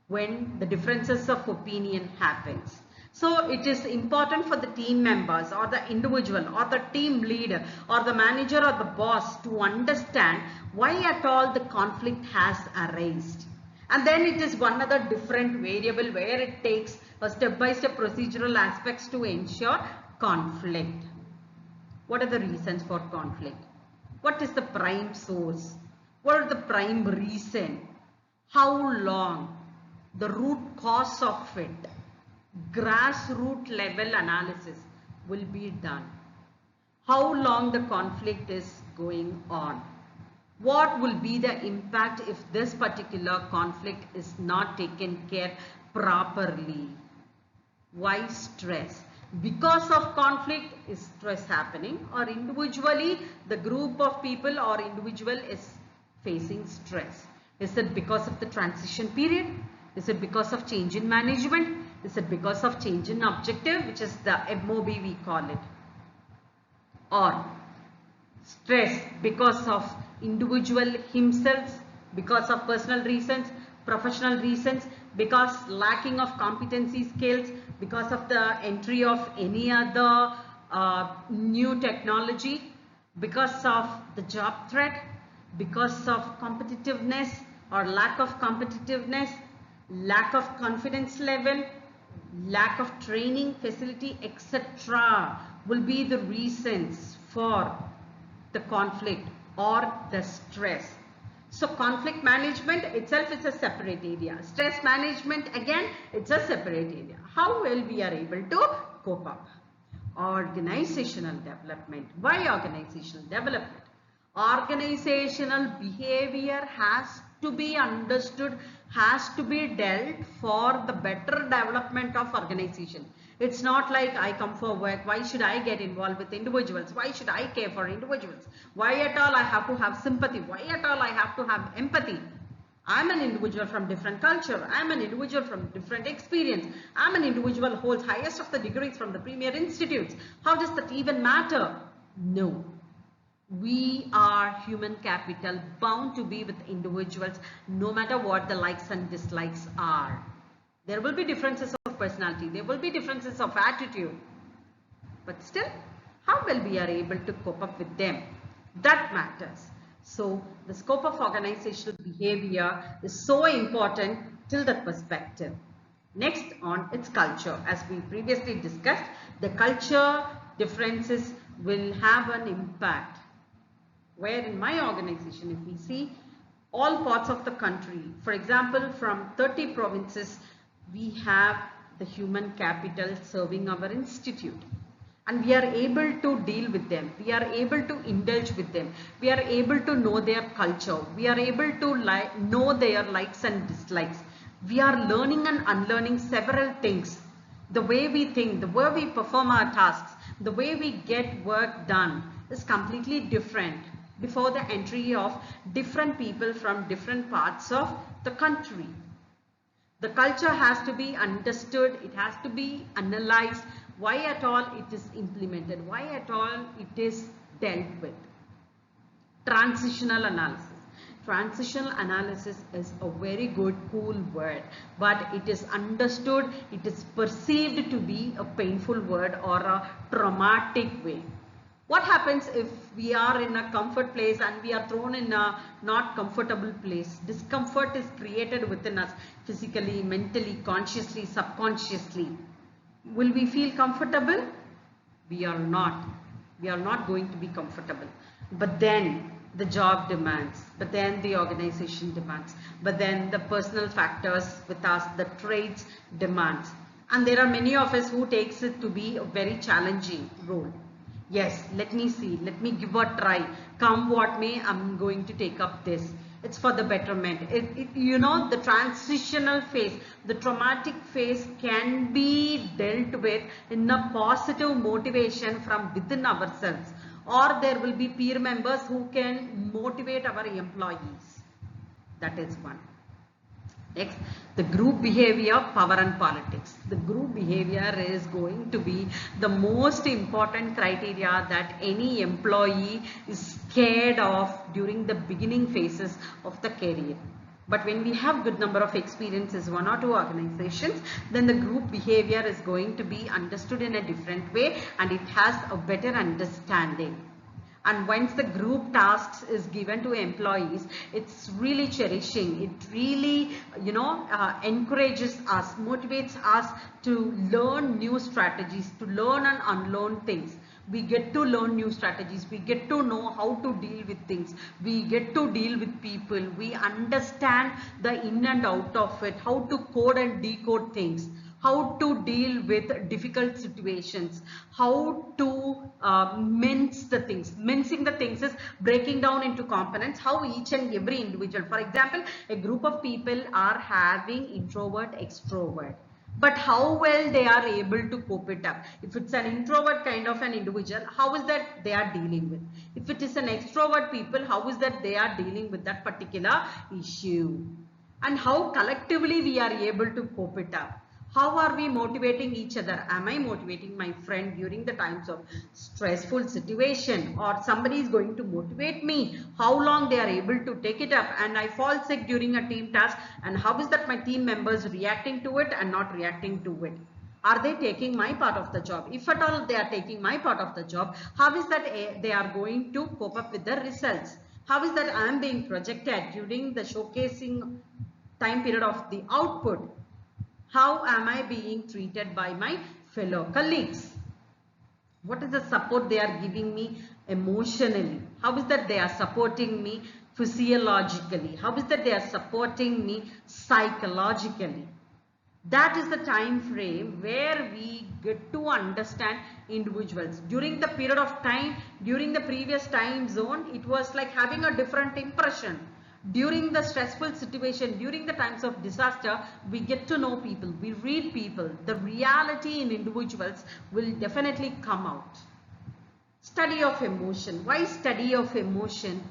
When the differences of opinion happens. So it is important for the team members or the individual or the team leader or the manager or the boss to understand why at all the conflict has arisen. And then it is one other different variable where it takes a step-by-step procedural aspects to ensure conflict. What are the reasons for conflict? What is the prime source? What are the prime reason? How long? The root cause of it. Grassroots level analysis will be done. How long the conflict is going on? What will be the impact if this particular conflict is not taken care properly? Why stress? Because of conflict is stress happening, or individually the group of people or individual is facing stress. Is it because of the transition period? Is it because of change in management? Is it because of change in objective, which is the MOB we call it? Or stress because of individual himself, because of personal reasons, professional reasons, because lacking of competency skills, because of the entry of any other new technology, because of the job threat, because of competitiveness or lack of competitiveness, lack of confidence level, lack of training facility, etc. will be the reasons for the conflict or the stress. So conflict management itself is a separate area. Stress management again, it's a separate area. How well we are able to cope up? Organizational development. Why organizational development? Organizational behavior has to be understood, has to be dealt for the better development of organization. It's not like I come for work, why should I get involved with individuals? Why should I care for individuals? Why at all I have to have sympathy? Why at all I have to have empathy? I'm an individual from different culture. I'm an individual from different experience. I'm an individual who holds highest of the degrees from the premier institutes. How does that even matter? No. We are human capital bound to be with individuals no matter what the likes and dislikes are. There will be differences of personality. There will be differences of attitude. But still, how well we are able to cope up with them, that matters. So, the scope of organizational behavior is so important till that perspective. Next on its culture. As we previously discussed, the culture differences will have an impact. Where in my organization, if we see all parts of the country, for example, from 30 provinces, we have the human capital serving our institute. And we are able to deal with them. We are able to indulge with them. We are able to know their culture. We are able to know their likes and dislikes. We are learning and unlearning several things. The way we think, the way we perform our tasks, the way we get work done is completely different before the entry of different people from different parts of the country. The culture has to be understood, it has to be analyzed, why at all it is implemented, why at all it is dealt with. Transitional analysis. Transitional analysis is a very good, cool word, but it is understood, it is perceived to be a painful word or a traumatic way. What happens if we are in a comfort place and we are thrown in a not comfortable place? Discomfort is created within us physically, mentally, consciously, subconsciously. Will we feel comfortable? We are not. We are not going to be comfortable. But then the job demands, but then the organization demands, but then the personal factors with us, the traits demands. And there are many of us who takes it to be a very challenging role. Yes, let me see, let me give a try. Come what may, I'm going to take up this. It's for the betterment. You know, the transitional phase, the traumatic phase can be dealt with in a positive motivation from within ourselves, or there will be peer members who can motivate our employees. That is one. Next, the group behavior, power and politics. The group behavior is going to be the most important criteria that any employee is scared of during the beginning phases of the career. But when we have good number of experiences, 1 or 2 organizations, then the group behavior is going to be understood in a different way and it has a better understanding. And once the group tasks is given to employees, it's really cherishing. It really, encourages us, motivates us to learn new strategies, to learn and unlearn things. We get to learn new strategies. We get to know how to deal with things. We get to deal with people. We understand the in and out of it, how to code and decode things, how to deal with difficult situations, how to mince the things. Mincing the things is breaking down into components, how each and every individual, for example, a group of people are having introvert, extrovert, but how well they are able to cope it up. If it's an introvert kind of an individual, how is that they are dealing with? If it is an extrovert people, how is that they are dealing with that particular issue? And how collectively we are able to cope it up. How are we motivating each other? Am I motivating my friend during the times of stressful situation, or somebody is going to motivate me? How long they are able to take it up, and I fall sick during a team task, and how is that my team members reacting to it and not reacting to it? Are they taking my part of the job? If at all they are taking my part of the job, how is that they are going to cope up with the results? How is that I am being projected during the showcasing time period of the output? How am I being treated by my fellow colleagues? What is the support they are giving me emotionally? How is that they are supporting me physiologically? How is that they are supporting me psychologically? That is the time frame where we get to understand individuals. During the period of time, during the previous time zone, it was like having a different impression. During the stressful situation, during the times of disaster, we get to know people, we read people. The reality in individuals will definitely come out. Study of emotion. Why study of emotion?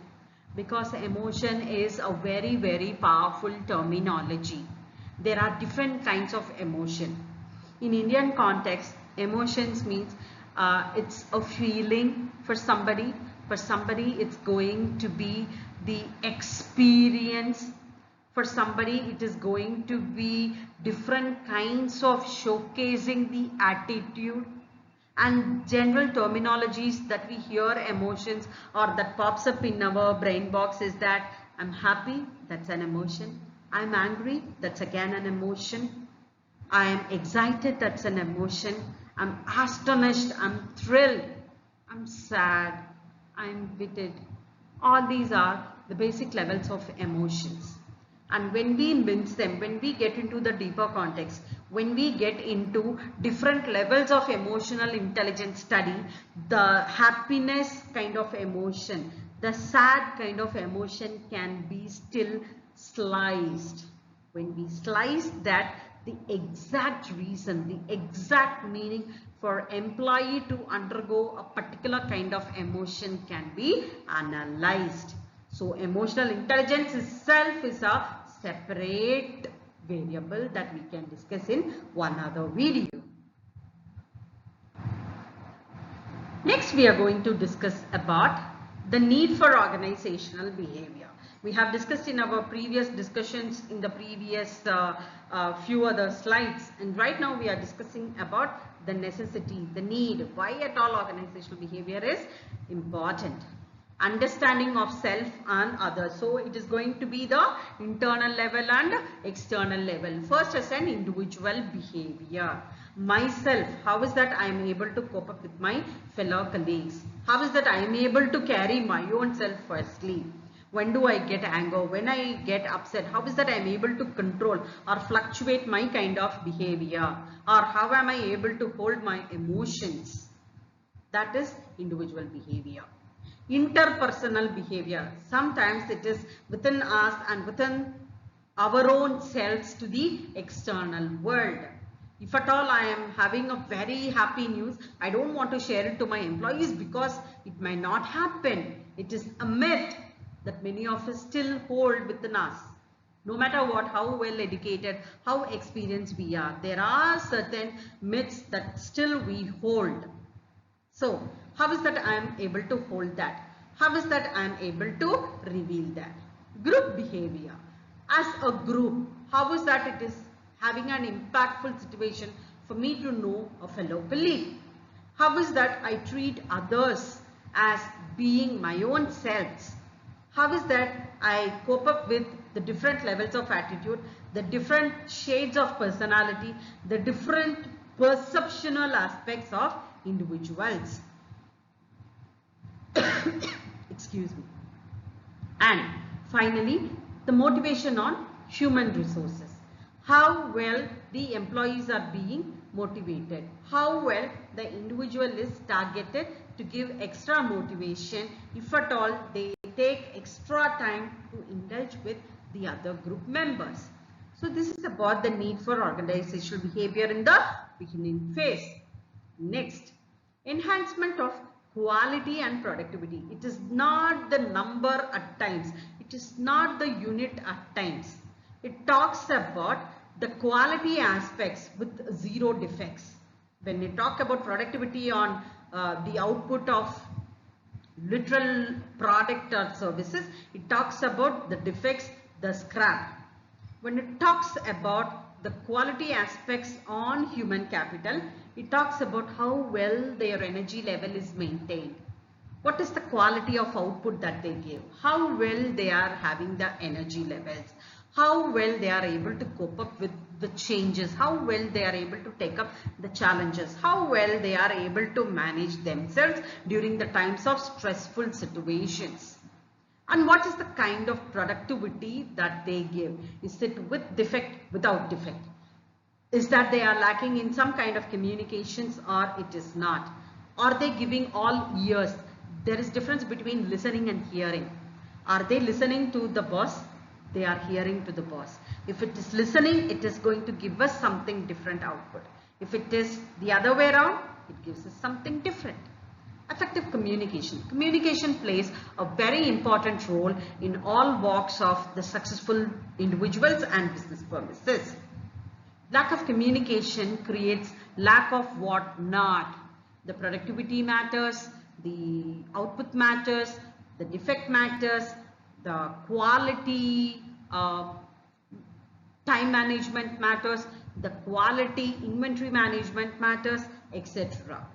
Because emotion is a very, very powerful terminology. There are different kinds of emotion. In Indian context, emotions means it's a feeling for somebody. For somebody, it's going to be the experience. For somebody, it is going to be different kinds of showcasing the attitude. And general terminologies that we hear emotions or that pops up in our brain box is that I'm happy, that's an emotion. I'm angry, that's again an emotion. I am excited, that's an emotion. I'm astonished, I'm thrilled, I'm sad, I'm bitter. All these are the basic levels of emotions. And when we mince them, when we get into the deeper context, when we get into different levels of emotional intelligence study, the happiness kind of emotion, the sad kind of emotion can be still sliced. When we slice that, the exact reason, the exact meaning for employee to undergo a particular kind of emotion can be analyzed. So emotional intelligence itself is a separate variable that we can discuss in one other video. Next, we are going to discuss about the need for organizational behavior. We have discussed in our previous discussions in the previous few other slides, and right now we are discussing about the necessity, the need, why at all organizational behavior is important. understanding of self and others. So it is going to be the internal level and external level. First as an individual behavior. Myself, how is that I am able to cope up with my fellow colleagues? How is that I am able to carry my own self firstly? When do I get anger? When I get upset, how is that I am able to control or fluctuate my kind of behavior? Or how am I able to hold my emotions? That is individual behavior. Interpersonal behavior. Sometimes it is within us and within our own selves to the external world. If at all I am having a very happy news, I don't want to share it to my employees because it may not happen. It is a myth that many of us still hold within us. No matter what, how well educated, how experienced we are, there are certain myths that still we hold. So, how is that I am able to hold that? How is that I am able to reveal that? Group behavior. As a group, how is that it is having an impactful situation for me to know a fellow colleague? How is that I treat others as being my own selves? How is that I cope up with the different levels of attitude, the different shades of personality, the different perceptual aspects of individuals? Excuse me. And finally, the motivation on human resources. How well the employees are being motivated. How well the individual is targeted to give extra motivation if at all they take extra time to indulge with the other group members. So this is about the need for organizational behavior in the beginning phase. Next, enhancement of quality and productivity. It is not the number at times. It is not the unit at times. It talks about the quality aspects with zero defects. When we talk about productivity on the output of literal product or services, it talks about the defects, the scrap. When it talks about the quality aspects on human capital, it talks about how well their energy level is maintained. What is the quality of output that they give? How well they are having the energy levels? How well they are able to cope up with the changes? How well they are able to take up the challenges? How well they are able to manage themselves during the times of stressful situations? And what is the kind of productivity that they give? Is it with defect, without defect? Is that they are lacking in some kind of communications or it is not? Are they giving all ears? There is difference between listening and hearing. Are they listening to the boss? They are hearing to the boss. If it is listening, it is going to give us something different output. If it is the other way around, it gives us something different. Effective communication. Communication plays a very important role in all walks of the successful individuals and business premises. Lack of communication creates lack of what not. The productivity matters, the output matters, the defect matters, the quality time management matters, the quality inventory management matters, etc.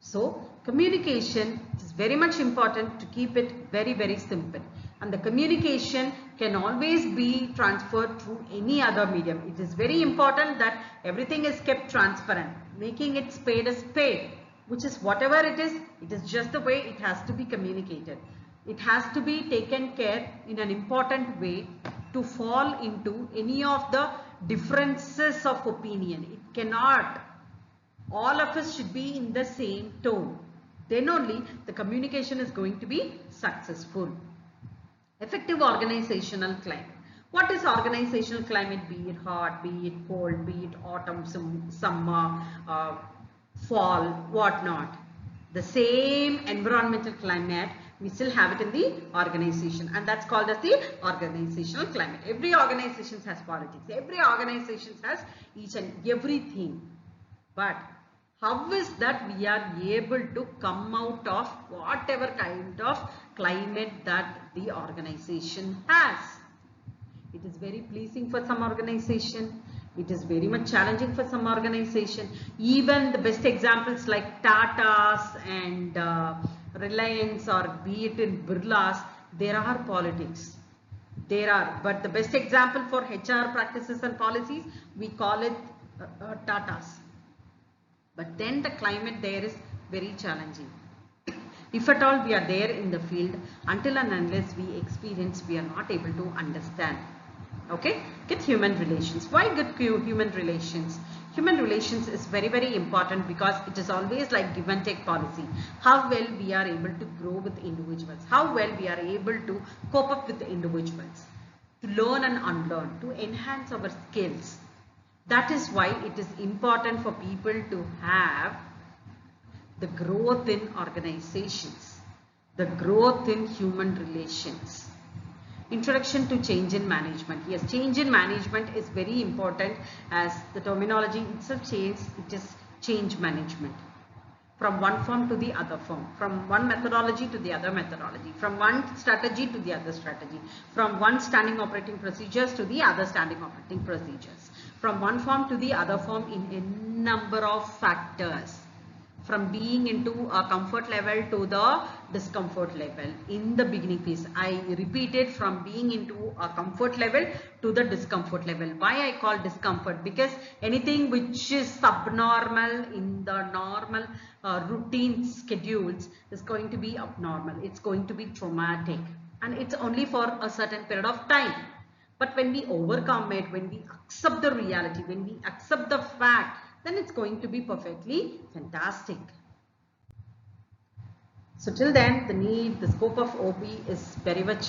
So communication is very much important to keep it very, very simple. And the communication can always be transferred through any other medium. It is very important that everything is kept transparent, making it spade a spade, which is whatever it is just the way it has to be communicated. It has to be taken care in an important way to fall into any of the differences of opinion. It cannot. All of us should be in the same tone. Then only the communication is going to be successful. Effective organizational climate. What is organizational climate? Be it hot, be it cold, be it autumn, summer, fall, whatnot. The same environmental climate, we still have it in the organization, and that's called as the organizational climate. Every organization has politics. Every organization has each and everything. But how is that we are able to come out of whatever kind of climate that the organization has? It is very pleasing for some organization. It is very much challenging for some organization. Even the best examples like Tata's and Reliance or be it in Birlas, there are politics. There are, but the best example for HR practices and policies, we call it Tatas. But then the climate there is very challenging. If at all we are there in the field, until and unless we experience, we are not able to understand. Okay, get human relations. Why good human relations? Human relations is very, very important because it is always like give and take policy. How well we are able to grow with individuals, how well we are able to cope up with the individuals, to learn and unlearn, to enhance our skills. That is why it is important for people to have the growth in organizations, the growth in human relations. Introduction to change in management. Yes, change in management is very important as the terminology itself changes. It is change management. From one form to the other form, from one methodology to the other methodology, from one strategy to the other strategy, from one standing operating procedures to the other standing operating procedures, from one form to the other form in a number of factors. From being into a comfort level to the discomfort level. In the beginning phase, I repeated from being into a comfort level to the discomfort level. Why I call discomfort? Because anything which is subnormal in the normal routine schedules is going to be abnormal. It's going to be traumatic, and it's only for a certain period of time. But when we overcome it, when we accept the reality, when we accept the fact, then it's going to be perfectly fantastic. So till then, the scope of OB is very much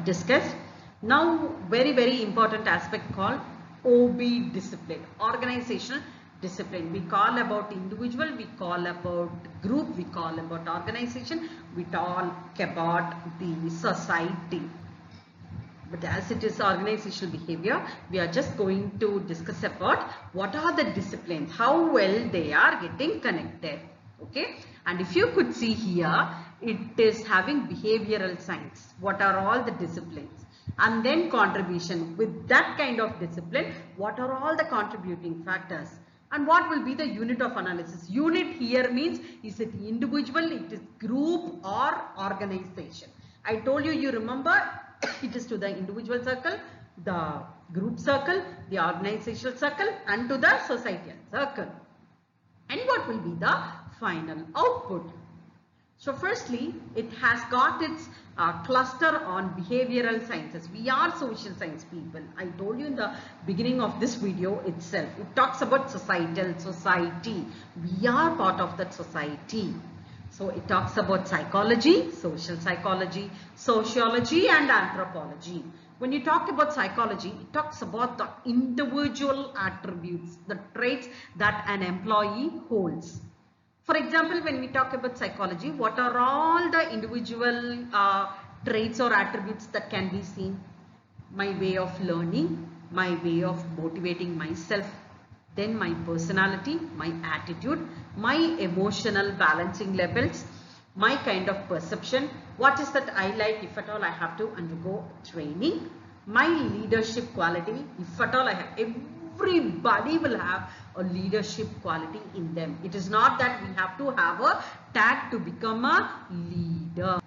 discussed. Now, very, very important aspect called OB discipline, organizational discipline. We call about individual, we call about group, we call about organization, we talk about the society. But as it is organizational behavior, we are just going to discuss about what are the disciplines, how well they are getting connected. Okay, and if you could see here, it is having behavioral science. What are all the disciplines? And then contribution. With that kind of discipline, what are all the contributing factors? And what will be the unit of analysis? Unit here means, is it individual, it is group or organization? I told you, you remember, it is to the individual circle, the group circle, the organizational circle, and to the societal circle. And what will be the final output? So firstly, it has got its cluster on behavioral sciences. We are social science people. I told you in the beginning of this video itself. It talks about society. We are part of that society. So it talks about psychology, social psychology, sociology and anthropology. When you talk about psychology, it talks about the individual attributes, the traits that an employee holds. For example, when we talk about psychology, what are all the individual traits or attributes that can be seen? My way of learning, my way of motivating myself, then my personality, my attitude, my emotional balancing levels, my kind of perception, what is that I like, if at all I have to undergo training, my leadership quality, if at all I have, everybody will have a leadership quality in them. It is not that we have to have a tag to become a leader.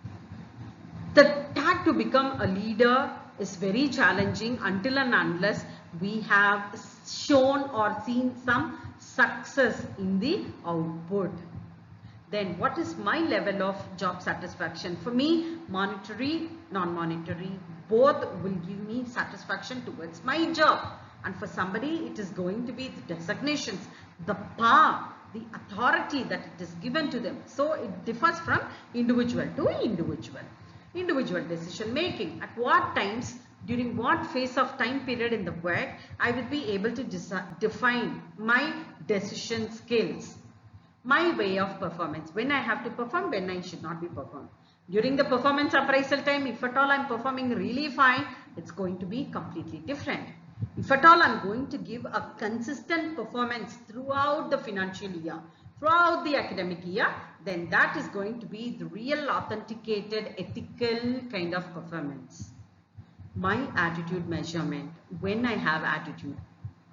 The tag to become a leader is very challenging until and unless we have shown or seen some success in the output. Then what is my level of job satisfaction? For me, monetary, non-monetary, both will give me satisfaction towards my job. And for somebody, it is going to be the designations, the power, the authority that it is given to them. So it differs from individual to individual. Individual decision making. At what times, during what phase of time period in the work, I will be able to define my decision skills, my way of performance, when I have to perform, when I should not be performed. During the performance appraisal time, if at all I am performing really fine, it's going to be completely different. If at all I am going to give a consistent performance throughout the financial year, throughout the academic year, then that is going to be the real authenticated ethical kind of performance. My attitude measurement, when I have attitude,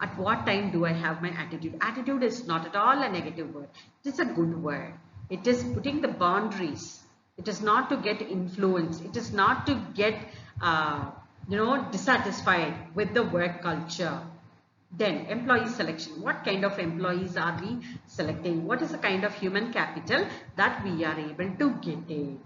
at what time do I have my attitude? Attitude is not at all a negative word. It is a good word. It is putting the boundaries. It is not to get influenced. It is not to get, dissatisfied with the work culture. Then employee selection. What kind of employees are we selecting? What is the kind of human capital that we are able to get it?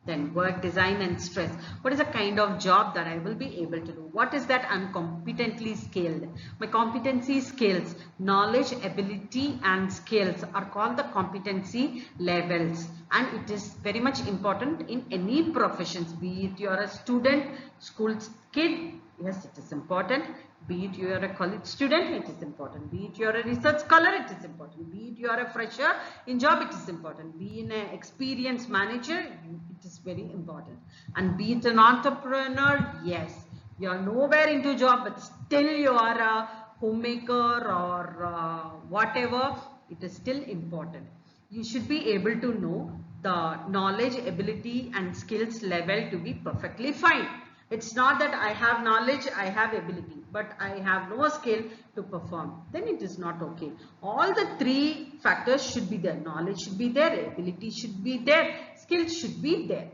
Then work design and stress. What is the kind of job that I will be able to do? What is that I'm competently skilled? My competency skills, knowledge, ability and skills are called the competency levels, and it is very much important in any professions. Be it you're a student, school kid, yes, it is important. Be it you are a college student, it is important. Be it you are a research scholar, it is important. Be it you are a fresher in job, it is important. Be in an experienced manager, it is very important. And be it an entrepreneur, yes, you are nowhere into job, but still you are a homemaker or whatever, it is still important. You should be able to know the knowledge, ability and skills level to be perfectly fine. It's not that I have knowledge, I have ability, but I have no skill to perform. Then it is not okay. All the three factors should be there. Knowledge should be there, ability should be there, skills should be there.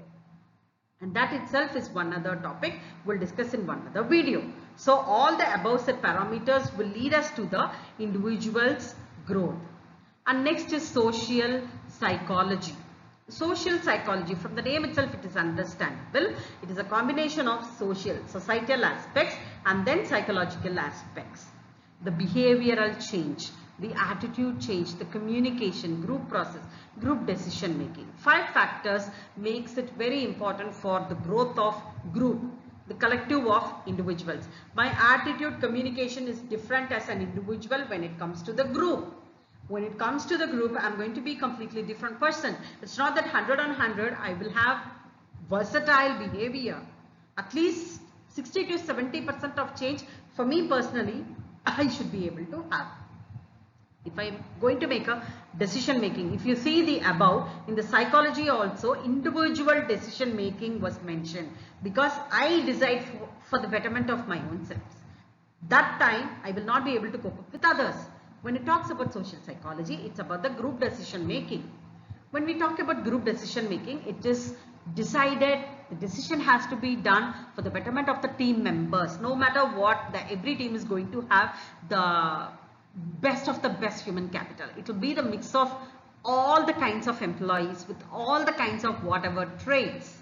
And that itself is one other topic we'll discuss in one other video. So all the above set parameters will lead us to the individual's growth. And next is social psychology. Social psychology, from the name itself it is understandable. It is a combination of societal aspects and then psychological aspects. The behavioral change, the attitude change, the communication, group process, group decision making. 5 factors makes it very important for the growth of group, the collective of individuals. My attitude, communication is different as an individual when it comes to the group. When it comes to the group, I'm going to be a completely different person. It's not that 100 on 100, I will have versatile behavior. At least 60 to 70% of change for me personally, I should be able to have. If I'm going to make a decision making, if you see the above, in the psychology also, individual decision making was mentioned because I decide for the betterment of my own self. That time, I will not be able to cope up with others. When it talks about social psychology, it's about the group decision making. When we talk about group decision making, it is decided, the decision has to be done for the betterment of the team members. No matter what, every team is going to have the best of the best human capital. It will be the mix of all the kinds of employees with all the kinds of whatever traits.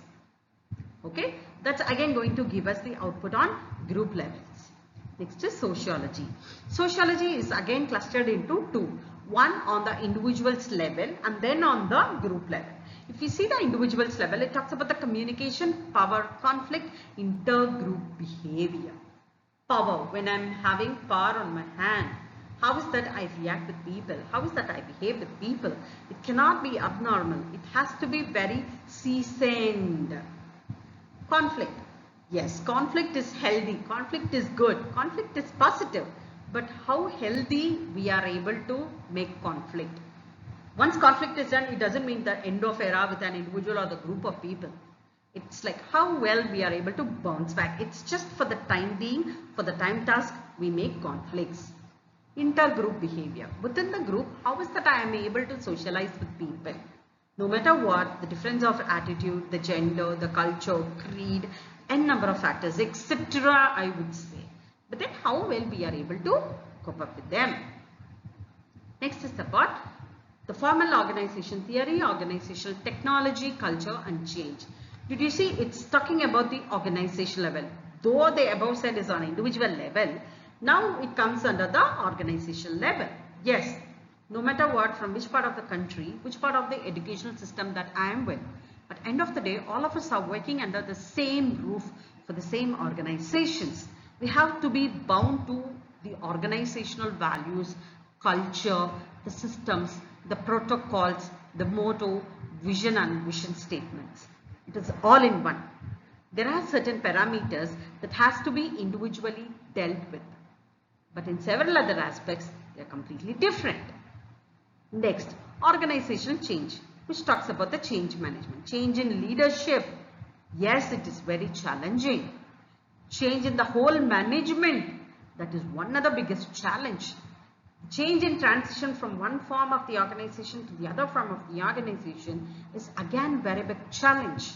Okay, that's again going to give us the output on group levels. Next is sociology. Sociology is again clustered into 2. One on the individual's level and then on the group level. If you see the individual's level, it talks about the communication, power, conflict, intergroup behavior. Power, when I'm having power on my hand, how is that I react with people? How is that I behave with people? It cannot be abnormal. It has to be very seasoned. Conflict. Yes, conflict is healthy, conflict is good, conflict is positive, but how healthy we are able to make conflict. Once conflict is done, it doesn't mean the end of era with an individual or the group of people. It's like how well we are able to bounce back. It's just for the time being, for the time task, we make conflicts. Intergroup behavior. Within the group, how is that I am able to socialize with people? No matter what, the difference of attitude, the gender, the culture, creed, n number of factors, etc. I would say. But then how well we are able to cope up with them. Next is about the formal organization theory, organizational technology, culture and change. Did you see it's talking about the organization level. Though the above said is on individual level, now it comes under the organizational level. Yes, no matter what, from which part of the country, which part of the educational system that I am with, at the end of the day, all of us are working under the same roof for the same organizations. We have to be bound to the organizational values, culture, the systems, the protocols, the motto, vision and mission statements. It is all in one. There are certain parameters that has to be individually dealt with. But in several other aspects, they are completely different. Next, organizational change, which talks about the change management. Change in leadership. Yes, it is very challenging. Change in the whole management. That is one of the biggest challenge. Change in transition from one form of the organization to the other form of the organization is again very big challenge,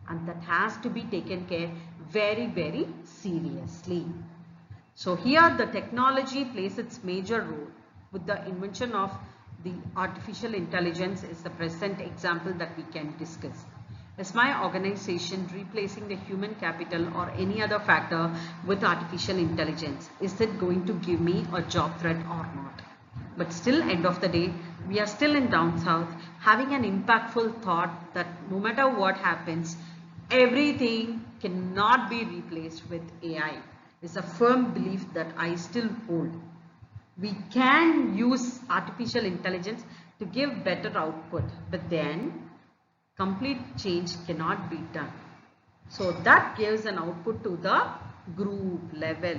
and that has to be taken care very, very seriously. So here the technology plays its major role with the invention of the artificial intelligence is the present example that we can discuss. Is my organization replacing the human capital or any other factor with artificial intelligence? Is it going to give me a job threat or not? But still, end of the day, we are still in down south having an impactful thought that no matter what happens, everything cannot be replaced with AI. It's a firm belief that I still hold. We can use artificial intelligence to give better output, but then complete change cannot be done. So that gives an output to the group level.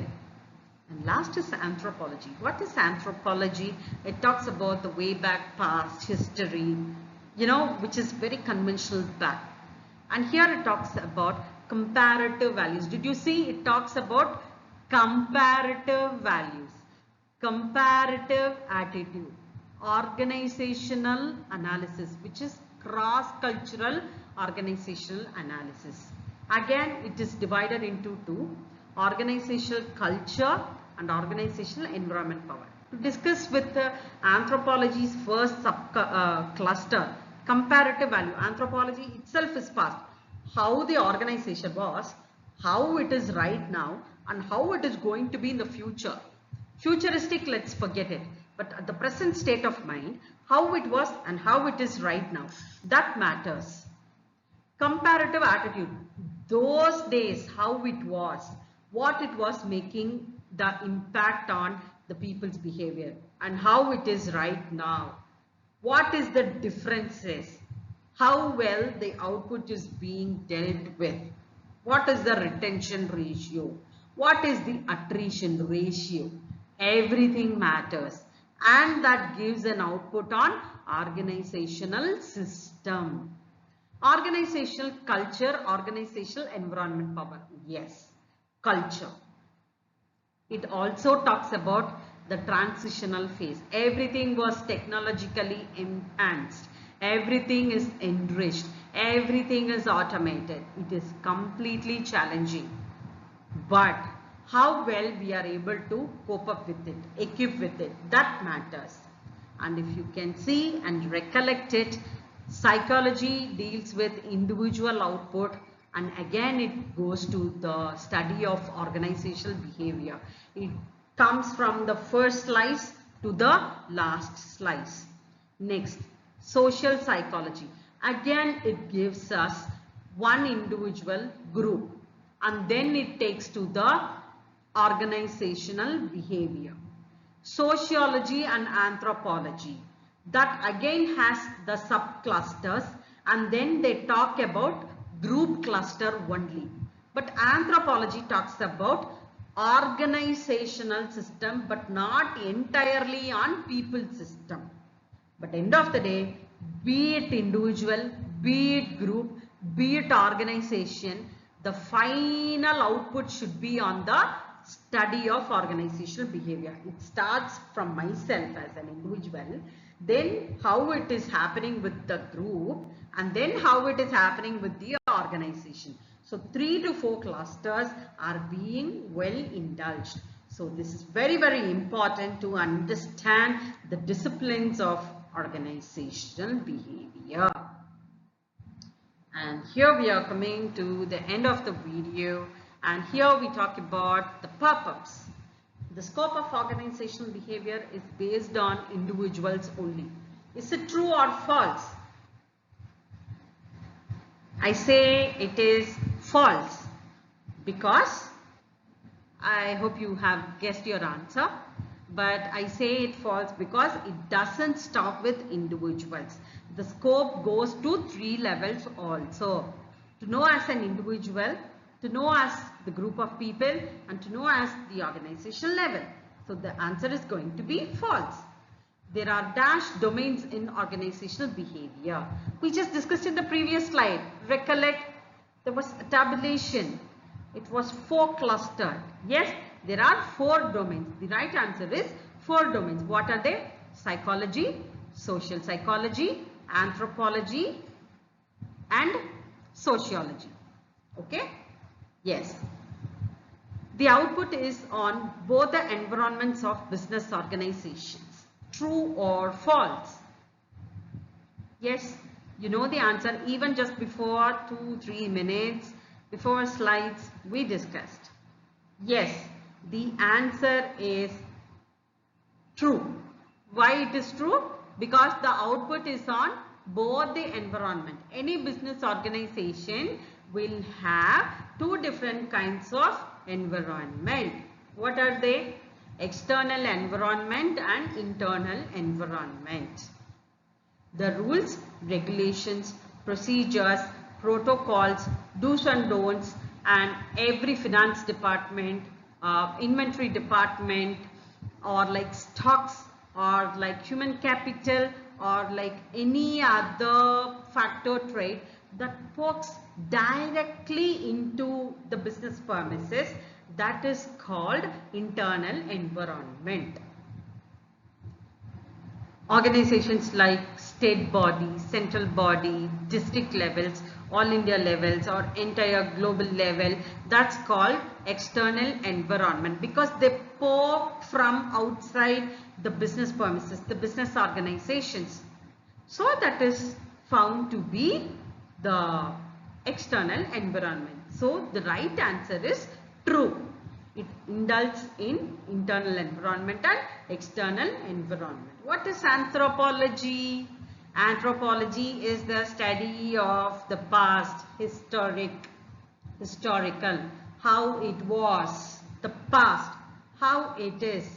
And last is anthropology. What is anthropology? It talks about the way back past history, which is very conventional back. And here it talks about comparative values. Did you see? It talks about comparative values, comparative attitude, organizational analysis, which is cross-cultural organizational analysis. Again, it is divided into two: organizational culture and organizational environment power. To discuss with anthropology's first cluster, comparative value. Anthropology itself is past. How the organization was, how it is right now, and how it is going to be in the future. Futuristic, let's forget it. But at the present state of mind, how it was and how it is right now, that matters. Comparative attitude, those days, how it was, what it was making the impact on the people's behavior, and how it is right now. What is the differences? How well the output is being dealt with? What is the retention ratio? What is the attrition ratio? Everything matters, and that gives an output on organizational system. Organizational culture, organizational environment power. Yes, culture. It also talks about the transitional phase. Everything was technologically enhanced. Everything is enriched. Everything is automated. It is completely challenging. But how well we are able to cope up with it, equip with it, that matters. And if you can see and recollect it, psychology deals with individual output, and again it goes to the study of organizational behavior. It comes from the first slice to the last slice. Next, social psychology. Again it gives us one individual group, and then it takes to the organizational behavior. Sociology and anthropology, that again has the subclusters, and then they talk about group cluster only. But anthropology talks about organizational system, but not entirely on people system. But end of the day, be it individual, be it group, be it organization, the final output should be on the study of organizational behavior. It starts from myself as an individual, then how it is happening with the group, and then how it is happening with the organization. So 3 to 4 clusters are being well indulged. So this is very, very important to understand the disciplines of organizational behavior. And here we are coming to the end of the video, and here we talk about the purpose. The scope of organizational behavior is based on individuals only. Is it true or false? I say it is false, because I hope you have guessed your answer, but I say it false because it doesn't stop with individuals. The scope goes to 3 levels also: to know as an individual, to know as the group of people, and to know as the organizational level. So the answer is going to be false. There are dash domains in organizational behavior. We just discussed in the previous slide. Recollect, there was a tabulation. It was 4 clustered. Yes, there are 4 domains. The right answer is 4 domains. What are they? Psychology, social psychology, anthropology, and sociology. Okay? Yes. The output is on both the environments of business organizations. True or false? Yes, you know the answer even just before 2-3 minutes before slides we discussed. Yes, the answer is true. Why it is true? Because the output is on both the environment. Any business organization will have 2 different kinds of environment. What are they? External environment and internal environment. The rules, regulations, procedures, protocols, do's and don'ts, and every finance department, inventory department, or like stocks, or like human capital, or like any other factor trade that works directly into the business premises, that is called internal environment. Organizations like state body, central body, district levels, all India levels, or entire global level, that's called external environment because they pour from outside the business premises, the business organizations. So that is found to be the external environment. So the right answer is true. It indulges in internal environment and external environment. What is anthropology? Anthropology is the study of the past, historical, how it was, the past, how it is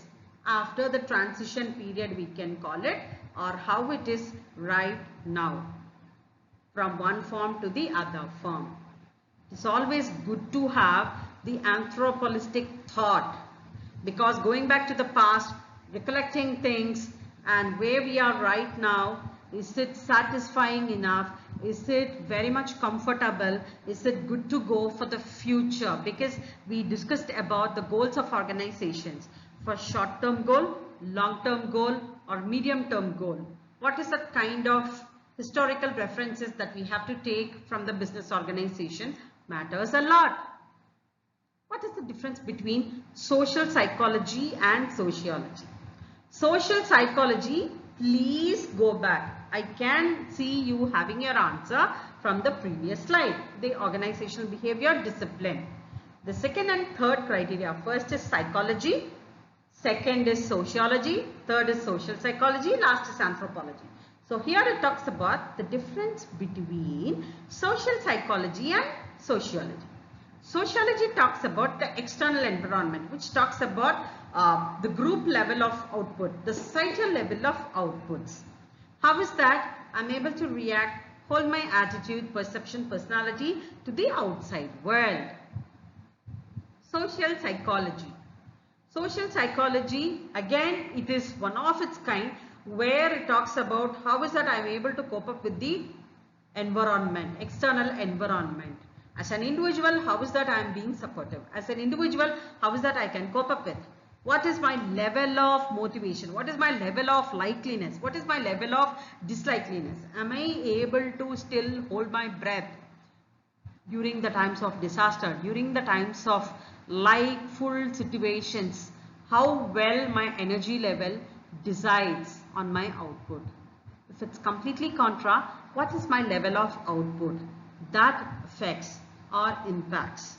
after the transition period we can call it, or how it is right now from one form to the other form. It's always good to have the anthropologistic thought because going back to the past, recollecting things and where we are right now, is it satisfying enough? Is it very much comfortable? Is it good to go for the future? Because we discussed about the goals of organizations for short-term goal, long-term goal, or medium-term goal. What is the kind of historical references that we have to take from the business organization matters a lot. What is the difference between social psychology and sociology? Social psychology, please go back. I can see you having your answer from the previous slide. The organizational behavior discipline. The second and third criteria. First is psychology. Second is sociology. Third is social psychology. Last is anthropology. So here it talks about the difference between social psychology and sociology. Sociology talks about the external environment, which talks about the group level of output, the societal level of outputs. How is that? I'm able to react, hold my attitude, perception, personality to the outside world. Social psychology. Social psychology, again, it is one of its kind where it talks about how is that I'm able to cope up with the environment, external environment. As an individual, how is that I am being supportive? As an individual, how is that I can cope up with? What is my level of motivation? What is my level of likeliness? What is my level of dislikeliness? Am I able to still hold my breath during the times of disaster, during the times of full situations? How well my energy level decides on my output. If it's completely contra, what is my level of output? That affects or impacts.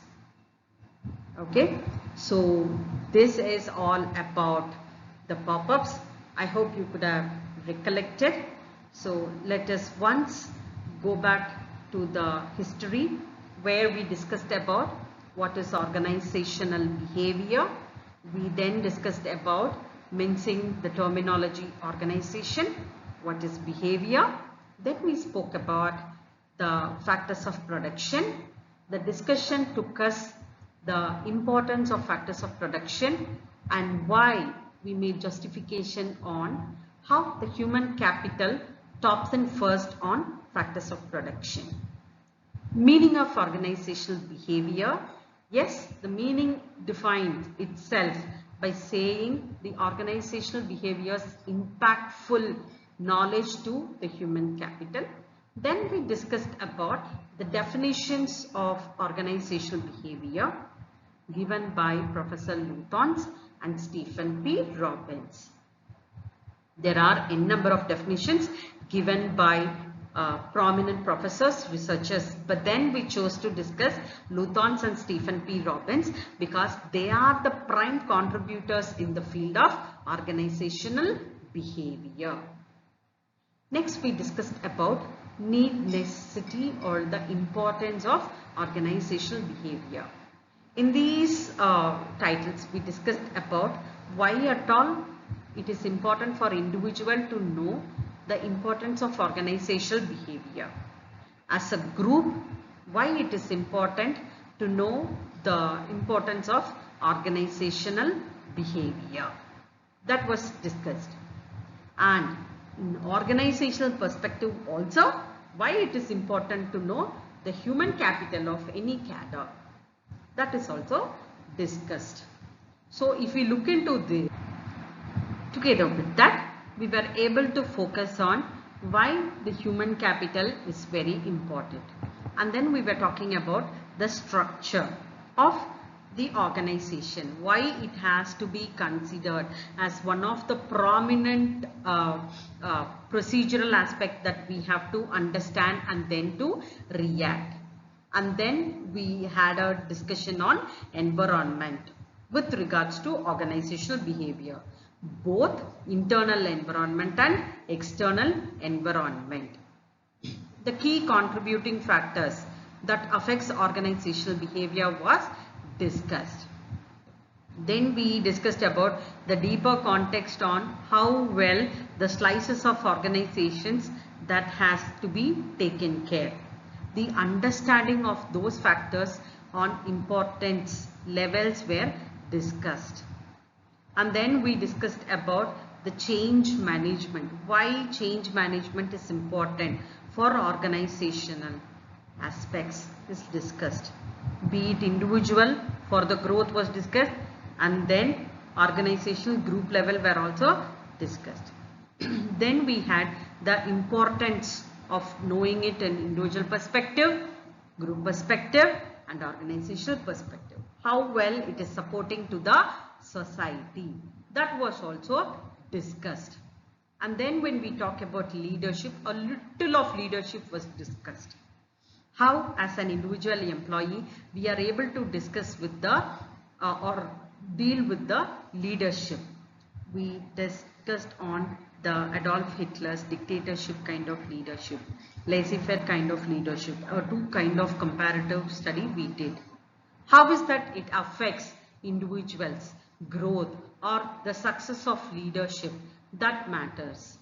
Okay, so this is all about the pop-ups. I hope you could have recollected. So let us once go back to the history where we discussed about what is organizational behavior. We then discussed about mincing the terminology organization, what is behavior. Then we spoke about the factors of production. The discussion took us the importance of factors of production and why we made justification on how the human capital tops in first on factors of production. Meaning of organizational behavior. Yes, the meaning defined itself by saying the organizational behavior's impactful knowledge to the human capital. Then we discussed about the definitions of organizational behavior given by Professor Luthans and Stephen P. Robbins. There are n number of definitions given by prominent professors, researchers, but then we chose to discuss Luthans and Stephen P. Robbins because they are the prime contributors in the field of organizational behavior. Next, we discussed about need, necessity, or the importance of organizational behavior. In these titles, we discussed about why at all it is important for individual to know the importance of organizational behavior. As a group, why it is important to know the importance of organizational behavior. That was discussed. And in organizational perspective also, why it is important to know the human capital of any cadre. That is also discussed. So if we look into this, together with that, we were able to focus on why the human capital is very important. And then we were talking about the structure of the organization, why it has to be considered as one of the prominent procedural aspects that we have to understand and then to react. And then we had a discussion on environment with regards to organizational behavior, both internal environment and external environment. The key contributing factors that affects organizational behavior was discussed. Then we discussed about the deeper context on how well the slices of organizations that has to be taken care. The understanding of those factors on importance levels were discussed. And then we discussed about the change management, why change management is important for organizational aspects is discussed. Be it individual for the growth was discussed, and then organizational group level were also discussed. Then we had the importance of knowing it in individual perspective, group perspective and organizational perspective. How well it is supporting to the society. That was also discussed. And then when we talk about leadership, a little of leadership was discussed. How as an individual employee we are able to discuss with the or deal with the leadership. We discussed on the Adolf Hitler's dictatorship kind of leadership, laissez-faire kind of leadership, or two kind of comparative study we did. How is that it affects individuals' growth or the success of leadership, that matters.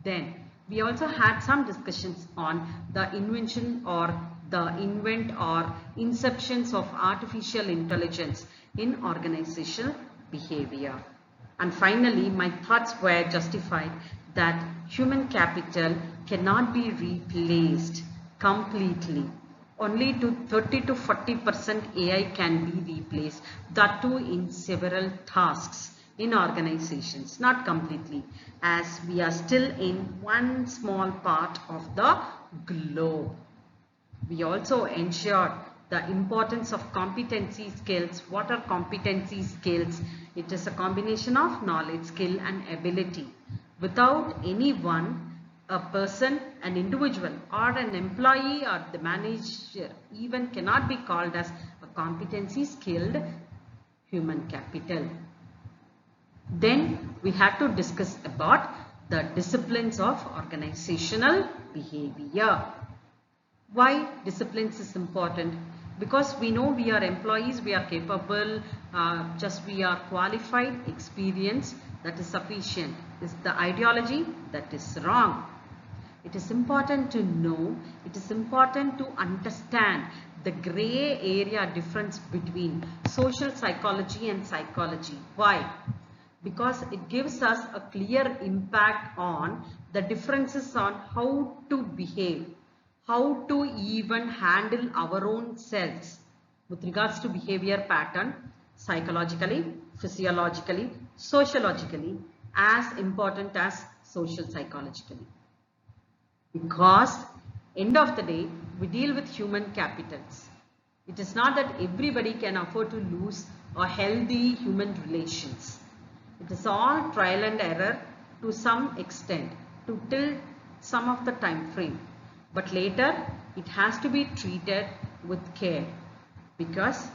Then we also had some discussions on the invention or the invent or inceptions of artificial intelligence in organizational behavior. And finally, my thoughts were justified that human capital cannot be replaced completely. Only to 30 to 40% AI can be replaced, that too in several tasks in organizations, not completely, as we are still in one small part of the globe. We also ensured the importance of competency skills. What are competency skills? It is a combination of knowledge, skill and ability. Without anyone, a person, an individual or an employee or the manager even cannot be called as a competency skilled human capital. Then we had to discuss about the disciplines of organizational behavior. Why disciplines is important? Because we know we are employees, we are capable, just we are qualified, experienced, that is sufficient. Is the ideology that is wrong. It is important to know, it is important to understand the gray area difference between social psychology and psychology. Why? Because it gives us a clear impact on the differences on how to behave, how to even handle our own selves with regards to behavior pattern, psychologically, physiologically, sociologically, as important as social psychologically. Because end of the day, we deal with human capitals. It is not that everybody can afford to lose a healthy human relations. It is all trial and error to some extent, to till some of the time frame. But later, it has to be treated with care, because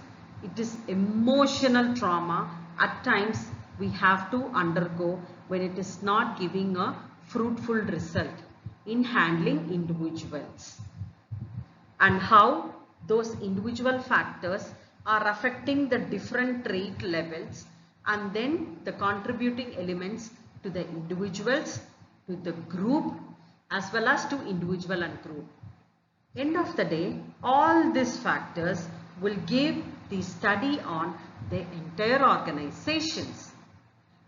it is emotional trauma at times we have to undergo when it is not giving a fruitful result in handling individuals, and how those individual factors are affecting the different trait levels and then the contributing elements to the individuals, to the group, as well as to individual and group. End of the day, all these factors will give the study on the entire organizations.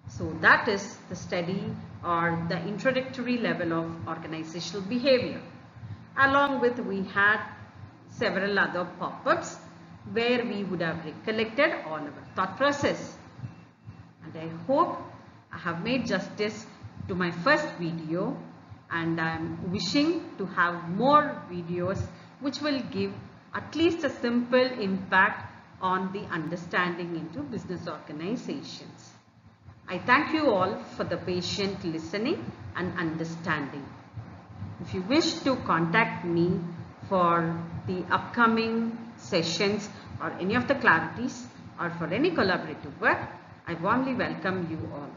So that is the study or the introductory level of organizational behavior. Along with, we had several other pop-ups where we would have recollected all our thought process. And I hope I have made justice to my first video, and I am wishing to have more videos which will give at least a simple impact on the understanding into business organizations. I thank you all for the patient listening and understanding. If you wish to contact me for the upcoming sessions or any of the clarities or for any collaborative work, I warmly welcome you all.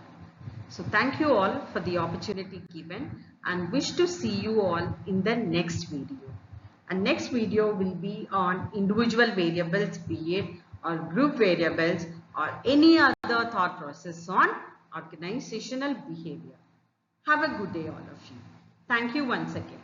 So thank you all for the opportunity given, and wish to see you all in the next video. And next video will be on individual variables, be it or group variables or any other thought process on organizational behavior. Have a good day all of you. Thank you once again.